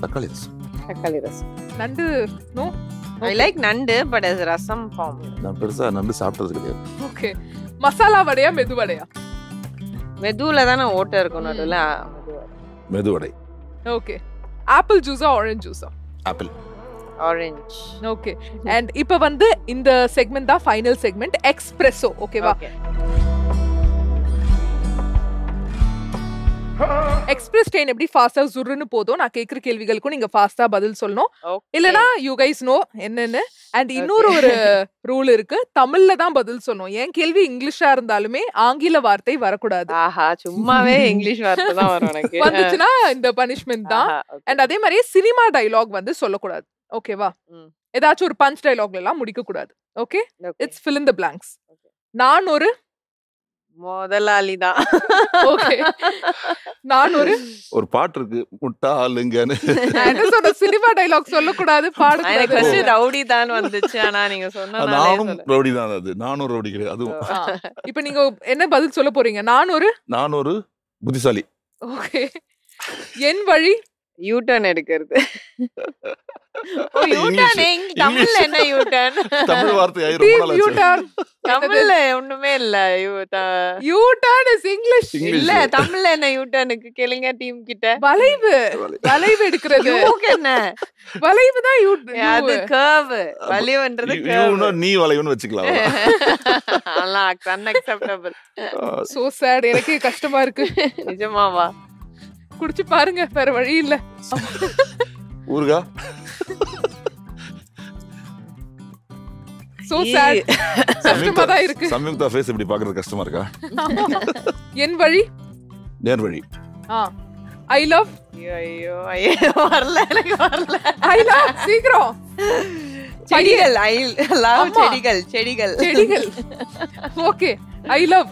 தக்காளி ரசம். தக்காளி ரசம். நண்டு நோ. ஐ லைக் நண்டு பட் as ரசம் ஃபார்ம். நான் பெருசா நண்டு சாப்பிட்டது கிடையாது. ஓகே. மசாலா வடையா மெது வடையா? மெதுல தான ஓட்ட இருக்கும் நடுவுல. மெது வடை. ஓகே. ஆப்பிள் ஜூஸா ஆரஞ்சு ஜூஸா? ஆப்பிள். ஆரஞ்சு. ஓகே. அண்ட் இப்போ வந்து இந்த செக்மெண்ட் தான் ஃபைனல் செக்மெண்ட், எக்ஸ்பிரஸோ. ஓகேவா? எக்ஸ்பிரஸ் ட்ரெயின் எப்படி ஃபாஸ்டா சுருன்னு போதோ நான் கேக்குற கேள்விகளுக்கும் நீங்க ஃபாஸ்டா பதில் சொல்லணும். Okay. இல்லனா யூ கைஸ் நோ என்னன்னு. அண்ட் இன்னொரு ஒரு ரூல் இருக்கு, தமிழ்ல தான் பதில் சொல்லணும். ஏன் கேள்வி இங்கிலீஷா இருந்தாலுமே ஆங்கில வார்த்தை வரக்கூடாது. ஆஹா, சும்மாவே இங்கிலீஷ் வார்த்தை தான் வரும் எனக்கு. வந்துச்சுன்னா இந்த பனிஷ்மெண்ட் தான். ஆஹா, okay. அண்ட் அதே மாதிரியே சினிமா டைலாக் வந்து சொல்லக்கூடாது. ஓகேவா? ம். ஏதாச்சும் ஒரு பஞ்ச் டைலாக்ல எல்லாம் முடிக்க கூடாது. Okay, Okay. It's fill in the blanks. Okay. நான் ஒரு முதலாளி தான். ஓகே, நான் ஒரு ஒரு பாட்டு இருக்கு, முட்டாளுங்கன்னு. நான் என்ன சொன்ன, சினிமா டைலாக் சொல்லக்கூடாது, எனக்கு பாடக்கூடாது. ஃபர்ஸ்ட் ரவுடி தான் வந்துச்சு. ஆனா நீங்க சொன்னனாலே நானும் சொல்ல. ரவுடி தான். அது நானும் ரவுடி கிடையாது. அதுவும் இப்ப நீங்க என்ன பதில் சொல்ல போறீங்க? நான் ஒரு நான் ஒரு புத்திசாலி. ஓகே, என் வழி யூ டர்ன் எடுக்கிறது. ஓ, யூ டர்ன் தமிழ்ல என்ன யூ டர்ன்? தமிழ் வார்த்தை ஆயிரம் டீம் நாள் யூ ஆச்சு. டர்ன். தமிழ்ல ஒண்ணுமே இல்ல. You turn is English. இல்ல, தமிழ்ல என்ன யூ டர்னுக்கு கேளுங்க டீம் கிட்ட. வளைவு, வளைவு எடுக்கிறது. யூக்கு என்ன? வளைவு தான் யூ. அது கர்வ். வளைவுன்றது யூனா நீ வளைவுன்னு வச்சுக்கலாம். கர்வ். அன்அக்செப்டபிள். So sad. எனக்கே கஷ்டமா இருக்கு. நிஜமாவா? குடிச்சு பாருங்க, வேற வழி இல்ல. ஊர்கா சோ சேட். கஷ்டமா தான் இருக்கு. சம்யுக்தா ஃபேஸ் இப்படி பாக்குறது கஷ்டமா இருக்கா? என் வழி நேர்வழி. I love. ஐயோ ஐயோ, வரல, எனக்கு வரல. I love. சீக்கிரம். செடிகள். ஐ லவ் அம்மா. செடிகள். செடிகள். செடிகள். ஓகே, ஐ லவ்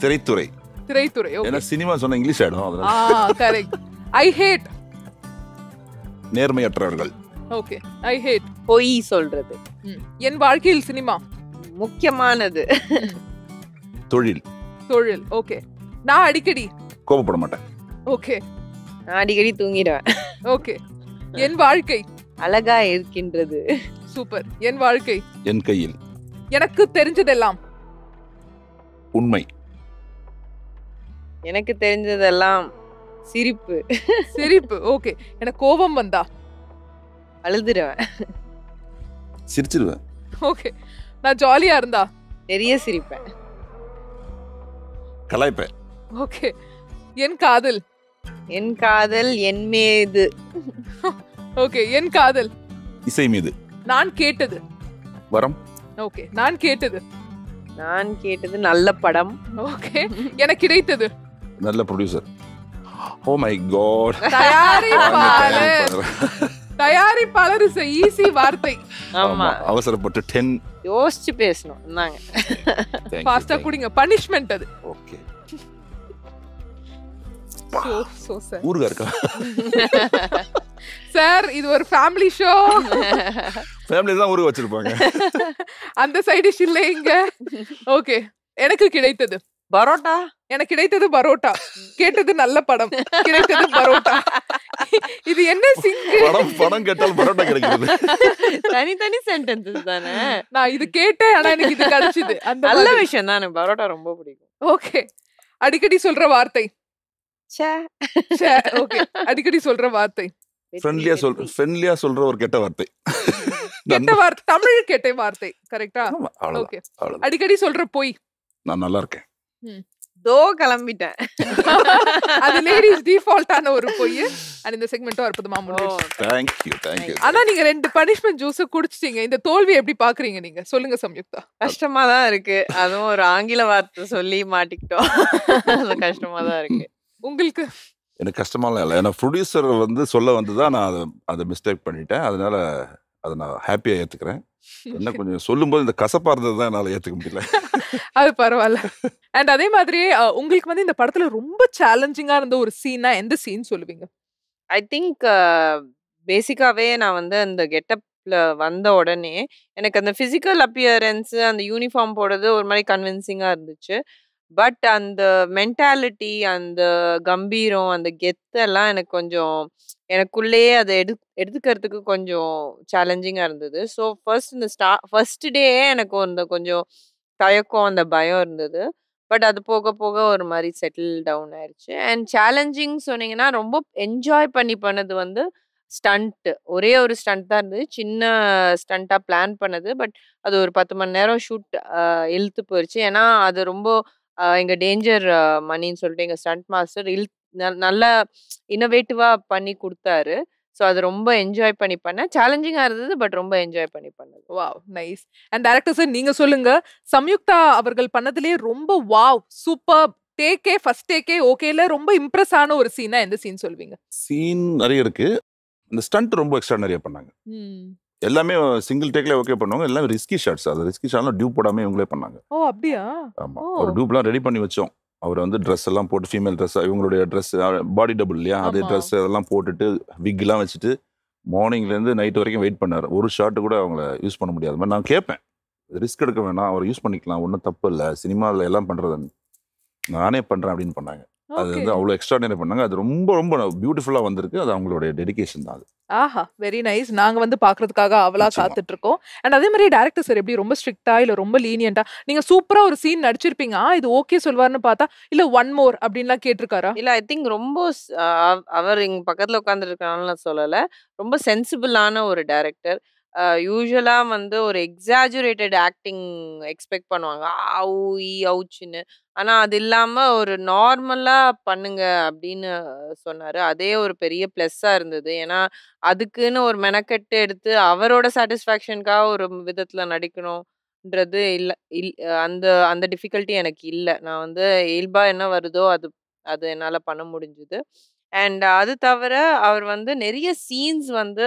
திரைத்துறை. திரைத்துறை. ஏன்னா ஓகே, சினிமா சொன்னா இங்கிலீஷ் ஆயிடும். அதனால கரெக்ட். I hate. நேர்மையற்றவர்கள். Okay, I hate. பொய் சொல்றது. என் வாழ்க்கையில் சினிமா முக்கியமானது. தொழில். தொழில். ஓகே, நான் அடிக்கடி. கோபப்பட மாட்டேன். ஓகே, நான் அடிக்கடி தூங்கிடுவேன். ஓகே, என் வாழ்க்கை அழகா இருக்கின்றது. சூப்பர். என் வாழ்க்கை என் கையில். எனக்கு தெரிஞ்சதெல்லாம் உண்மை. எனக்கு தெரிஞ்சதெல்லாம் சிரிப்பு. சிரிப்பு. ஓகே, எனக்கு கோபம் வந்தா அழுதுடுவேன். சிரிச்சிருவேன். ஓகே, நான் ஜாலியா இருந்தா நிறைய சிரிப்பேன். கலாய்ப்பேன். ஓகே, என் காதல். என் காதல் என் மீது. ஓகே, என் காதல். இசை மீது. நான் கேட்டது. வரம். ஓகே, நான் கேட்டது. நான் கேட்டது நல்ல படம். ஓகே, எனக்கு கிடைத்தது. நல்ல ப்ரொடியூசர். Oh my God. தயாரிப்பாளர். தயாரிப்பாளர் இஸ் ஈஸி வார்த்தை. ஆமா, அவசரப்பட்டு 10 யோசிச்சு பேசணும். நாங்க ஃபாஸ்டா குடிங்க. பனிஷ்மென்ட் அது. ஓகே. So sir. ஊர்கா இருக்கா? சார், இது ஒரு ஃபேமிலி ஷோ. ஃபேமிலி தான் ஊருக்கு வச்சிருப்பாங்க. அந்த சைடு டிஷ் இல்ல இங்க. ஓகே, எனக்கு கிடைத்தது பரோட்டா. எனக்கு கிடைத்தது பரோட்டா. கேட்டது நல்ல படம். கிடைத்தது பரோட்டா. இது என்ன சிங்கு? படம் கேட்டால் பரோட்டா கிடைக்குது. தனித்தனி சென்டென்சஸ் தானே. நான் இது கேட்டேன், ஆனா எனக்கு இது கிடைச்சது. அந்த நல்ல மாதிரி. விஷயம் தான். எனக்கு பரோட்டா ரொம்ப பிடிக்கும். ஓகே, அடிக்கடி சொல்ற வார்த்தை. ச்சே. ஓகே, அடிக்கடி சொல்ற வார்த்தை. ஃப்ரெண்ட்லியா சொல்ற ஒரு கெட்ட வார்த்தை. கெட்ட வார்த்தை. தமிழ் கெட்ட வார்த்தை. கரெக்டா? ஆமா, அவ்வளவுதான், ஓகே. அவ்வளவுதான். அடிக்கடி சொல்ற பொய். நான் நல்லா இருக்கேன். தோ கிளம்பிட்டேன். அது லேடிஸ் டிஃபால்ட்டான ஒரு பொய். அண்ட் இந்த செக்மெண்ட்டும் அற்புதமா முடிஞ்சிருச்சு. தேங்க்யூ. ஆனா நீங்க 2 பனிஷ்மெண்ட் ஜூஸ் குடிச்சிட்டீங்க. இந்த தோல்வி எப்படி பாக்குறீங்க நீங்க? சொல்லுங்க சம்யுக்தா. கஷ்டமா தான் இருக்கு. அதுவும் ஒரு ஆங்கில வார்த்தை சொல்லி மாட்டிக்கிட்டோம். அது கஷ்டமா தான் இருக்கு. உங்களுக்கு? எனக்கு கஷ்டமாலாம் இல்லை. ஏன்னா ப்ரொடியூசர் வந்து சொல்ல வந்துதான் நான் அதை மிஸ்டேக் பண்ணிட்டேன். அதனால அதை நான் ஹாப்பியா ஏத்துக்கிறேன். என்ன கொஞ்சம் சொல்லும்போது இந்த கசப்பா இருந்தது தான் என்னால ஏத்துக்க முடியல. அது பரவாயில்ல. அண்ட் அதே மாதிரியே உங்களுக்கு வந்து இந்த படத்துல ரொம்ப சேலஞ்சிங்கா இருந்த ஒரு சீனா எந்த சீன் சொல்லுவீங்க? ஐ திங்க் பேசிக்காவே நான் வந்து அந்த கெட்டப்ல வந்த உடனே எனக்கு அந்த பிசிக்கல் அப்பியரன்ஸ், அந்த யூனிஃபார்ம் போடுறது ஒரு மாதிரி கன்வின்சிங்கா இருந்துச்சு. பட் அந்த மென்டாலிட்டி, அந்த கம்பீரம், அந்த கெத்தெல்லாம் எனக்கு கொஞ்சம் எனக்குள்ளேயே அதை எடுத்துக்கிறதுக்கு கொஞ்சம் சேலஞ்சிங்கா இருந்தது. ஸோ ஃபர்ஸ்ட் டே எனக்கு அந்த கொஞ்சம் தயக்கம், அந்த பயம் இருந்தது. பட் அது போக போக ஒரு மாதிரி செட்டில் டவுன் ஆயிடுச்சு. அண்ட் சேலஞ்சிங் சொன்னீங்கன்னா ரொம்ப என்ஜாய் பண்ணது வந்து ஸ்டண்ட். ஒரே ஒரு ஸ்டண்ட் தான் இருந்தது. சின்ன ஸ்டண்ட்டாக பிளான் பண்ணது. பட் அது ஒரு 10 மணி நேரம் ஷூட் இழுத்து போயிடுச்சு. ஏன்னா அது ரொம்ப எங்கள் டேஞ்சர் மணின்னு சொல்லிட்டு எங்கள் ஸ்டண்ட் மாஸ்டர் நல்ல இன்னோவேட்டிவா பண்ணி கொடுத்தாரு. ஸோ அது ரொம்ப என்ஜாய் பண்ணி பண்ணேன். சேலஞ்சிங்கா இருந்தது, பட் ரொம்ப என்ஜாய் பண்ணி பண்ணது. Wow, nice. And director sir, நீங்க சொல்லுங்க, சம்யுக்தா அவர்கள் பண்ணதுலயே ரொம்ப வாவ் சூப்பர் டேக்கே ஃபர்ஸ்ட் டேக்கே ஓகேல ரொம்ப இம்ப்ரெஸ் ஆன ஒரு சீனா எந்த சீன் சொல்வீங்க? சீன் நிறைய இருக்கு. இந்த ஸ்டண்ட் ரொம்ப எக்ஸ்ட்ராடனரியா பண்ணாங்க. எல்லாமே சிங்கிள் டேக்ல ஓகே பண்ணுவாங்க. எல்லாம் ரிஸ்கி ஷாட்ஸ். அது ரிஸ்கி ஷாட்லாம் டியூப் போடாம இவங்களே பண்ணாங்க. ஓ அப்படியா? ஆமா, ஒரு டியூப்லாம் ரெடி பண்ணி வச்சோம். அவர் வந்து ட்ரெஸ் எல்லாம் போட்டு, ஃபீமேல் ட்ரெஸ், இவங்களுடைய ட்ரெஸ் பாடி டபுள் இல்லையா, அதே ட்ரெஸ் அதெல்லாம் போட்டுட்டு விக்லாம் வச்சுட்டு மார்னிங்லேருந்து நைட் வரைக்கும் வெயிட் பண்ணார். ஒரு ஷாட்டு கூட அவங்கள யூஸ் பண்ண முடியாது மாதிரி. நான் கேட்பேன், ரிஸ்க் எடுக்க வேணாம், அவர் யூஸ் பண்ணிக்கலாம், ஒன்றும் தப்பு இல்லை, சினிமாவில் எல்லாம் பண்ணுறது நானே பண்ணுறேன் அப்படின்னு பண்ணாங்க. அது வந்து அவ்வளோ எக்ஸ்ட்ராடனரி பண்ணாங்க. அது ரொம்ப ரொம்ப பியூட்டிஃபுல்லாக வந்திருக்கு. அது அவங்களுடைய டெடிகேஷன் தான் அது. ஆஹா, வெரி நைஸ். நாங்க வந்து பாக்குறதுக்காக அவளா காத்துட்டு இருக்கோம். அண்ட் அதே மாதிரி டைரக்டர் சார் எப்படி ரொம்ப ஸ்ட்ரிக்ட்டா இல்ல ரொம்ப லீனியன்ட்டா? நீங்க சூப்பரா ஒரு சீன் நடிச்சிருப்பீங்க, இது ஓகே சொல்வார்னு பார்த்தா இல்ல ஒன் மோர் அப்படின்லாம் கேட்டிருக்காரா? இல்ல, ஐ திங்க் ரொம்ப அவர் இங்க பக்கத்துல உட்காந்துருக்கான்னு நான் சொல்லல. ரொம்ப சென்சிபிளான ஒரு டைரக்டர். யூசுவலா வந்து ஒரு எக்ஸாஜுரேட்டட் ஆக்டிங் எக்ஸ்பெக்ட் பண்ணுவாங்க, ஆவு ஈ அவுச்சுன்னு. ஆனா அது இல்லாம ஒரு நார்மலா பண்ணுங்க அப்படின்னு சொன்னாரு. அதே ஒரு பெரிய பிளஸ்ஸா இருந்தது. ஏன்னா அதுக்குன்னு ஒரு மெனக்கெட்டு எடுத்து அவரோட சாட்டிஸ்ஃபேக்ஷனுக்காக ஒரு விதத்துல நடிக்கணும்ன்றது அந்த அந்த டிஃபிகல்ட்டி எனக்கு இல்ல. நான் வந்து இயல்பா என்ன வருதோ அது என்னால பண்ண முடிஞ்சுது. அண்ட் அது தவிர அவர் வந்து நிறைய சீன்ஸ் வந்து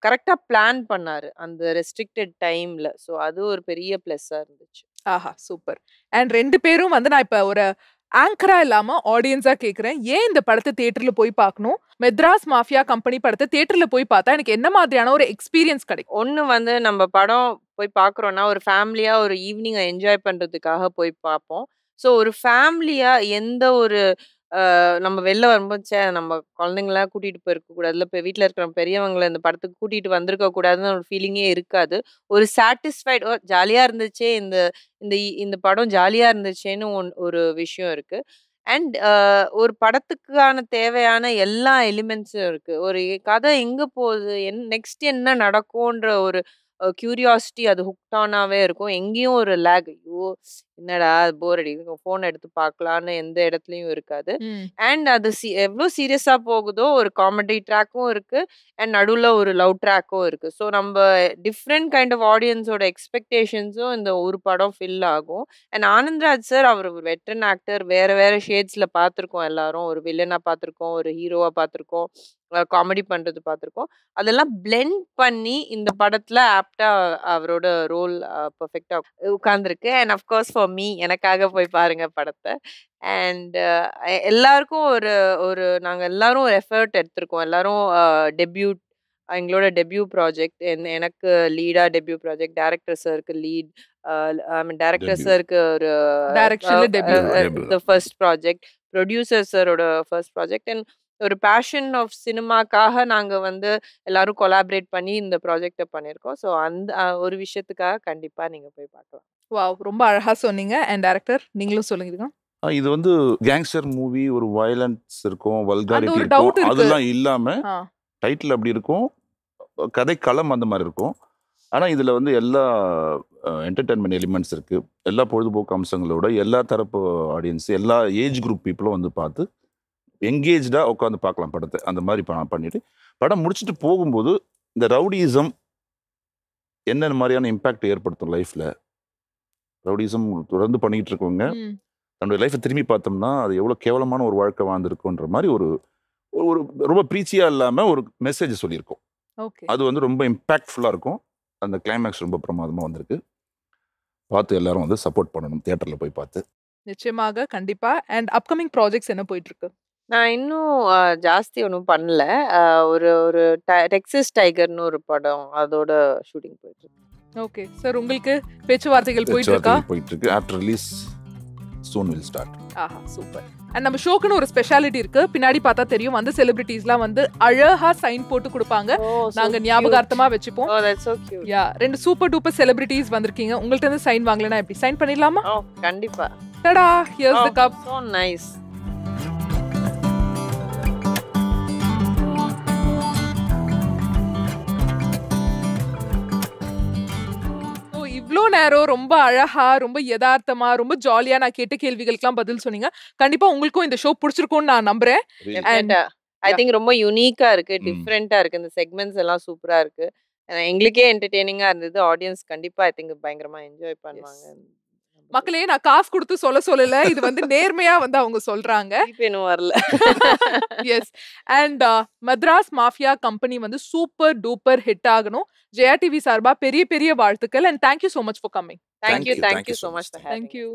கரெக்டா பிளான் பண்ணாரு அந்த ரெஸ்ட்ரிக்டட் டைம்ல. ஸோ அது ஒரு பெரிய பிளஸ்ஸா இருந்துச்சு. ஆஹா, சூப்பர். அண்ட் 2 பேரும் வந்து நான் இப்ப ஒரு ஆங்கரா இல்லாம ஆடியன்ஸா கேக்குறேன், ஏன் இந்த படத்தை தியேட்டர்ல போய் பார்க்கணும்? மெட்ராஸ் மாஃபியா கம்பெனி படத்தை தியேட்டர்ல போய் பார்த்தா எனக்கு என்ன மாதிரியான ஒரு எக்ஸ்பீரியன்ஸ் கிடைக்கும்? ஒண்ணு வந்து நம்ம படம் போய் பார்க்குறோம்னா ஒரு ஃபேமிலியா ஒரு ஈவினிங்கை என்ஜாய் பண்றதுக்காக போய் பார்ப்போம். ஸோ ஒரு ஃபேமிலியா எந்த ஒரு நம்ம வெளில வரும்போது நம்ம குழந்தைங்களாம் கூட்டிட்டு போயிருக்க கூடாதுல, இப்போ வீட்டில் இருக்கிற பெரியவங்களை இந்த படத்துக்கு கூட்டிட்டு வந்திருக்க கூடாதுன்னு ஒரு ஃபீலிங்கே இருக்காது. ஒரு சாட்டிஸ்ஃபைட், ஜாலியா இருந்துச்சே, இந்த இந்த இந்த படம் ஜாலியா இருந்துச்சேன்னு ஒரு விஷயம் இருக்கு. அண்ட் ஒரு படத்துக்கான தேவையான எல்லா எலிமெண்ட்ஸும் இருக்கு. ஒரு கதை எங்க போகுது, நெக்ஸ்ட் என்ன நடக்கும்ன்ற ஒரு கியூரியாசிட்டி, அது ஹுக்டானாவே இருக்கும். எங்கேயும் ஒரு லேக், ஐயோ என்னடா போர் அடிக்குது, ஃபோன் எடுத்து பார்க்கலான்னு எந்த இடத்துலையும் இருக்காது. அண்ட் அது எவ்வளோ சீரியஸா போகுதோ ஒரு காமெடி ட்ராக்கும் இருக்கு, அண்ட் நடுவில் ஒரு லவ் ட்ராக்கும் இருக்கு. ஸோ நம்ம டிஃப்ரெண்ட் கைண்ட் ஆஃப் ஆடியன்ஸோட எக்ஸ்பெக்டேஷன்ஸும் இந்த ஒரு படம் ஃபில் ஆகும். அண்ட் ஆனந்த்ராஜ் சார், அவர் வெட்டரன் ஆக்டர், வேற வேற ஷேட்ஸ்ல பார்த்துருக்கோம் எல்லாரும். ஒரு வில்லனா பார்த்துருக்கோம், ஒரு ஹீரோவா பார்த்துருக்கோம், காமெடி பண்றது பார்த்துருக்கோம். அதெல்லாம் பிளெண்ட் பண்ணி இந்த படத்துல ஆப்டா அவரோட ரோல் பெர்ஃபெக்டா உட்கார்ந்துருக்கு. அண்ட் அஃப்கோர்ஸ் ஃபார் மீ, எனக்காக போய் பாருங்க படத்தை. அண்ட் எல்லாருக்கும் ஒரு நாங்க எல்லாரும் ஒரு எஃபர்ட் எடுத்திருக்கோம். எல்லாரும் எங்களோட டெபியூ ப்ராஜெக்ட், எனக்கு லீடா டெபியூ ப்ராஜெக்ட், டைரக்டர் சாருக்கு லீட், டைரக்டர் சாருக்கு ஒரு ஃபர்ஸ்ட் ப்ராஜெக்ட், ப்ரொடியூசர் சாரோட ஃபர்ஸ்ட் ப்ராஜெக்ட். அண்ட் ஒரு பேஷன் ஆஃப் சினிமாக்காக நாங்க வந்து எல்லாரும் கொலாபரேட் பண்ணி இந்த ப்ராஜெக்டை பண்ணியிருக்கோம். ஸோ அந்த ஒரு விஷயத்துக்காக கண்டிப்பா நீங்க போய் பார்க்கலாம். வாவ், ரொம்ப அழகா சொன்னீங்க. அண்ட் டைரக்டர், நீங்களும் சொல்லுங்க. இது வந்து கேங்ஸ்டர் மூவி, ஒரு வயலன்ஸ் இருக்கும், வல்காரிட்டி இருக்கும், அதெல்லாம் இல்லாம டைட்டில் அப்படி இருக்கும், கதை களம் அந்த மாதிரி இருக்கும். ஆனால் இதில் வந்து எல்லா என்டர்டெயின்மெண்ட் எலிமெண்ட்ஸ் இருக்குது. எல்லா பொழுதுபோக்கு அம்சங்களோட எல்லா தரப்பு ஆடியன்ஸ், எல்லா ஏஜ் குரூப் பீப்புளும் வந்து பார்த்து என்கேஜாக உட்காந்து பார்க்கலாம் படத்தை. அந்த மாதிரி பண்ணிட்டு படம் முடிச்சுட்டு போகும்போது இந்த ரவுடிசம் என்னென்ன மாதிரியான இம்பேக்ட் ஏற்படுத்தும் லைஃப்பில், ரவுடிசம் தொடர்ந்து பண்ணிக்கிட்டு இருக்கவங்க தன்னுடைய லைஃப்பை திரும்பி பார்த்தோம்னா அது எவ்வளோ கேவலமான ஒரு வாழ்க்கை வாழ்ந்துருக்குன்ற மாதிரி ஒரு ஒரு ரொம்ப ப்ரீச்சியாக இல்லாமல் ஒரு மெசேஜ் சொல்லியிருக்கோம். அது வந்து ரொம்ப இம்பேக்ட்ஃபுல்லாக இருக்கும். அந்த கிளைமேக்ஸ் ரொம்ப பிரமாதமாக வந்திருக்கு. பார்த்து எல்லாரும் வந்து சப்போர்ட் பண்ணணும் தியேட்டரில் போய் பார்த்து. நிச்சயமாக, கண்டிப்பா. அண்ட் அப்கமிங் ப்ராஜெக்ட்ஸ் என்ன போயிட்டு இருக்கு? நான் இன்னும் ஜாஸ்தி ஒன்றும் பண்ணல. ஒரு டெக்ஸஸ் டைகர்னு ஒரு படம், அதோட ஷூட்டிங் போயிட்டு இருக்கு. ஓகே சார், உங்களுக்கு பேச்சுவார்த்தைகள் போயிட்டு இருக்கா? போயிட்டு இருக்கு. After release soon will start. ஆஹா, சூப்பர். அண்ட் நம்ம ஷோக்குன்னு ஒரு ஸ்பெஷாலிட்டி இருக்கு. பின்னாடி பார்த்தா தெரியும், வந்து செலிபிரிட்டிஸ்லாம் வந்து அழகா சைன் போட்டு கொடுப்பாங்க. நாங்க ஞாபகார்த்தமா வச்சுப்போம். யா, 2 சூப்பர் டூப்பர் செலிபிரிட்டிஸ் வந்திருக்கீங்க. உங்கள்ட்ட இருந்து சைன் வாங்கலனா எப்படி? சைன் பண்ணிடலாமா? கண்டிப்பா. Tada, here's the cup. So nice. இவ்ளோ நேரம் ரொம்ப அழகா, ரொம்ப யதார்த்தமா, ரொம்ப ஜாலியா நான் கேட்ட கேள்விகளுக்கெல்லாம் பதில் சொன்னீங்க. கண்டிப்பா உங்களுக்கும் இந்த ஷோ பிடிச்சிருக்கும்னு நான் நம்புறேன். ஐ திங்க் ரொம்ப யூனிக்கா இருக்கு, டிஃப்ரெண்டா இருக்கு. இந்த செக்மெண்ட்ஸ் எல்லாம் சூப்பரா இருக்கு. எங்களுக்கே என்டர்டெய்னிங்கா இருந்தது. ஆடியன்ஸ் கண்டிப்பா ஐ திங்க் பயங்கரமா என்ஜாய் பண்ணுவாங்க. மக்களே, நான் காசு கொடுத்து சொல்லல, இது வந்து நேர்மையா வந்து அவங்க சொல்றாங்க. இன்னும் வரல. எஸ். அண்ட் மദ്രാஸ் மாஃபியா கம்பெனி வந்து சூப்பர் டூப்பர் ஹிட் ஆகணும். ஜெயா டிவி சார்பா பெரிய பெரிய வாழ்த்துக்கள். And thank you so much for coming. Thank you so much for having me. Thank you.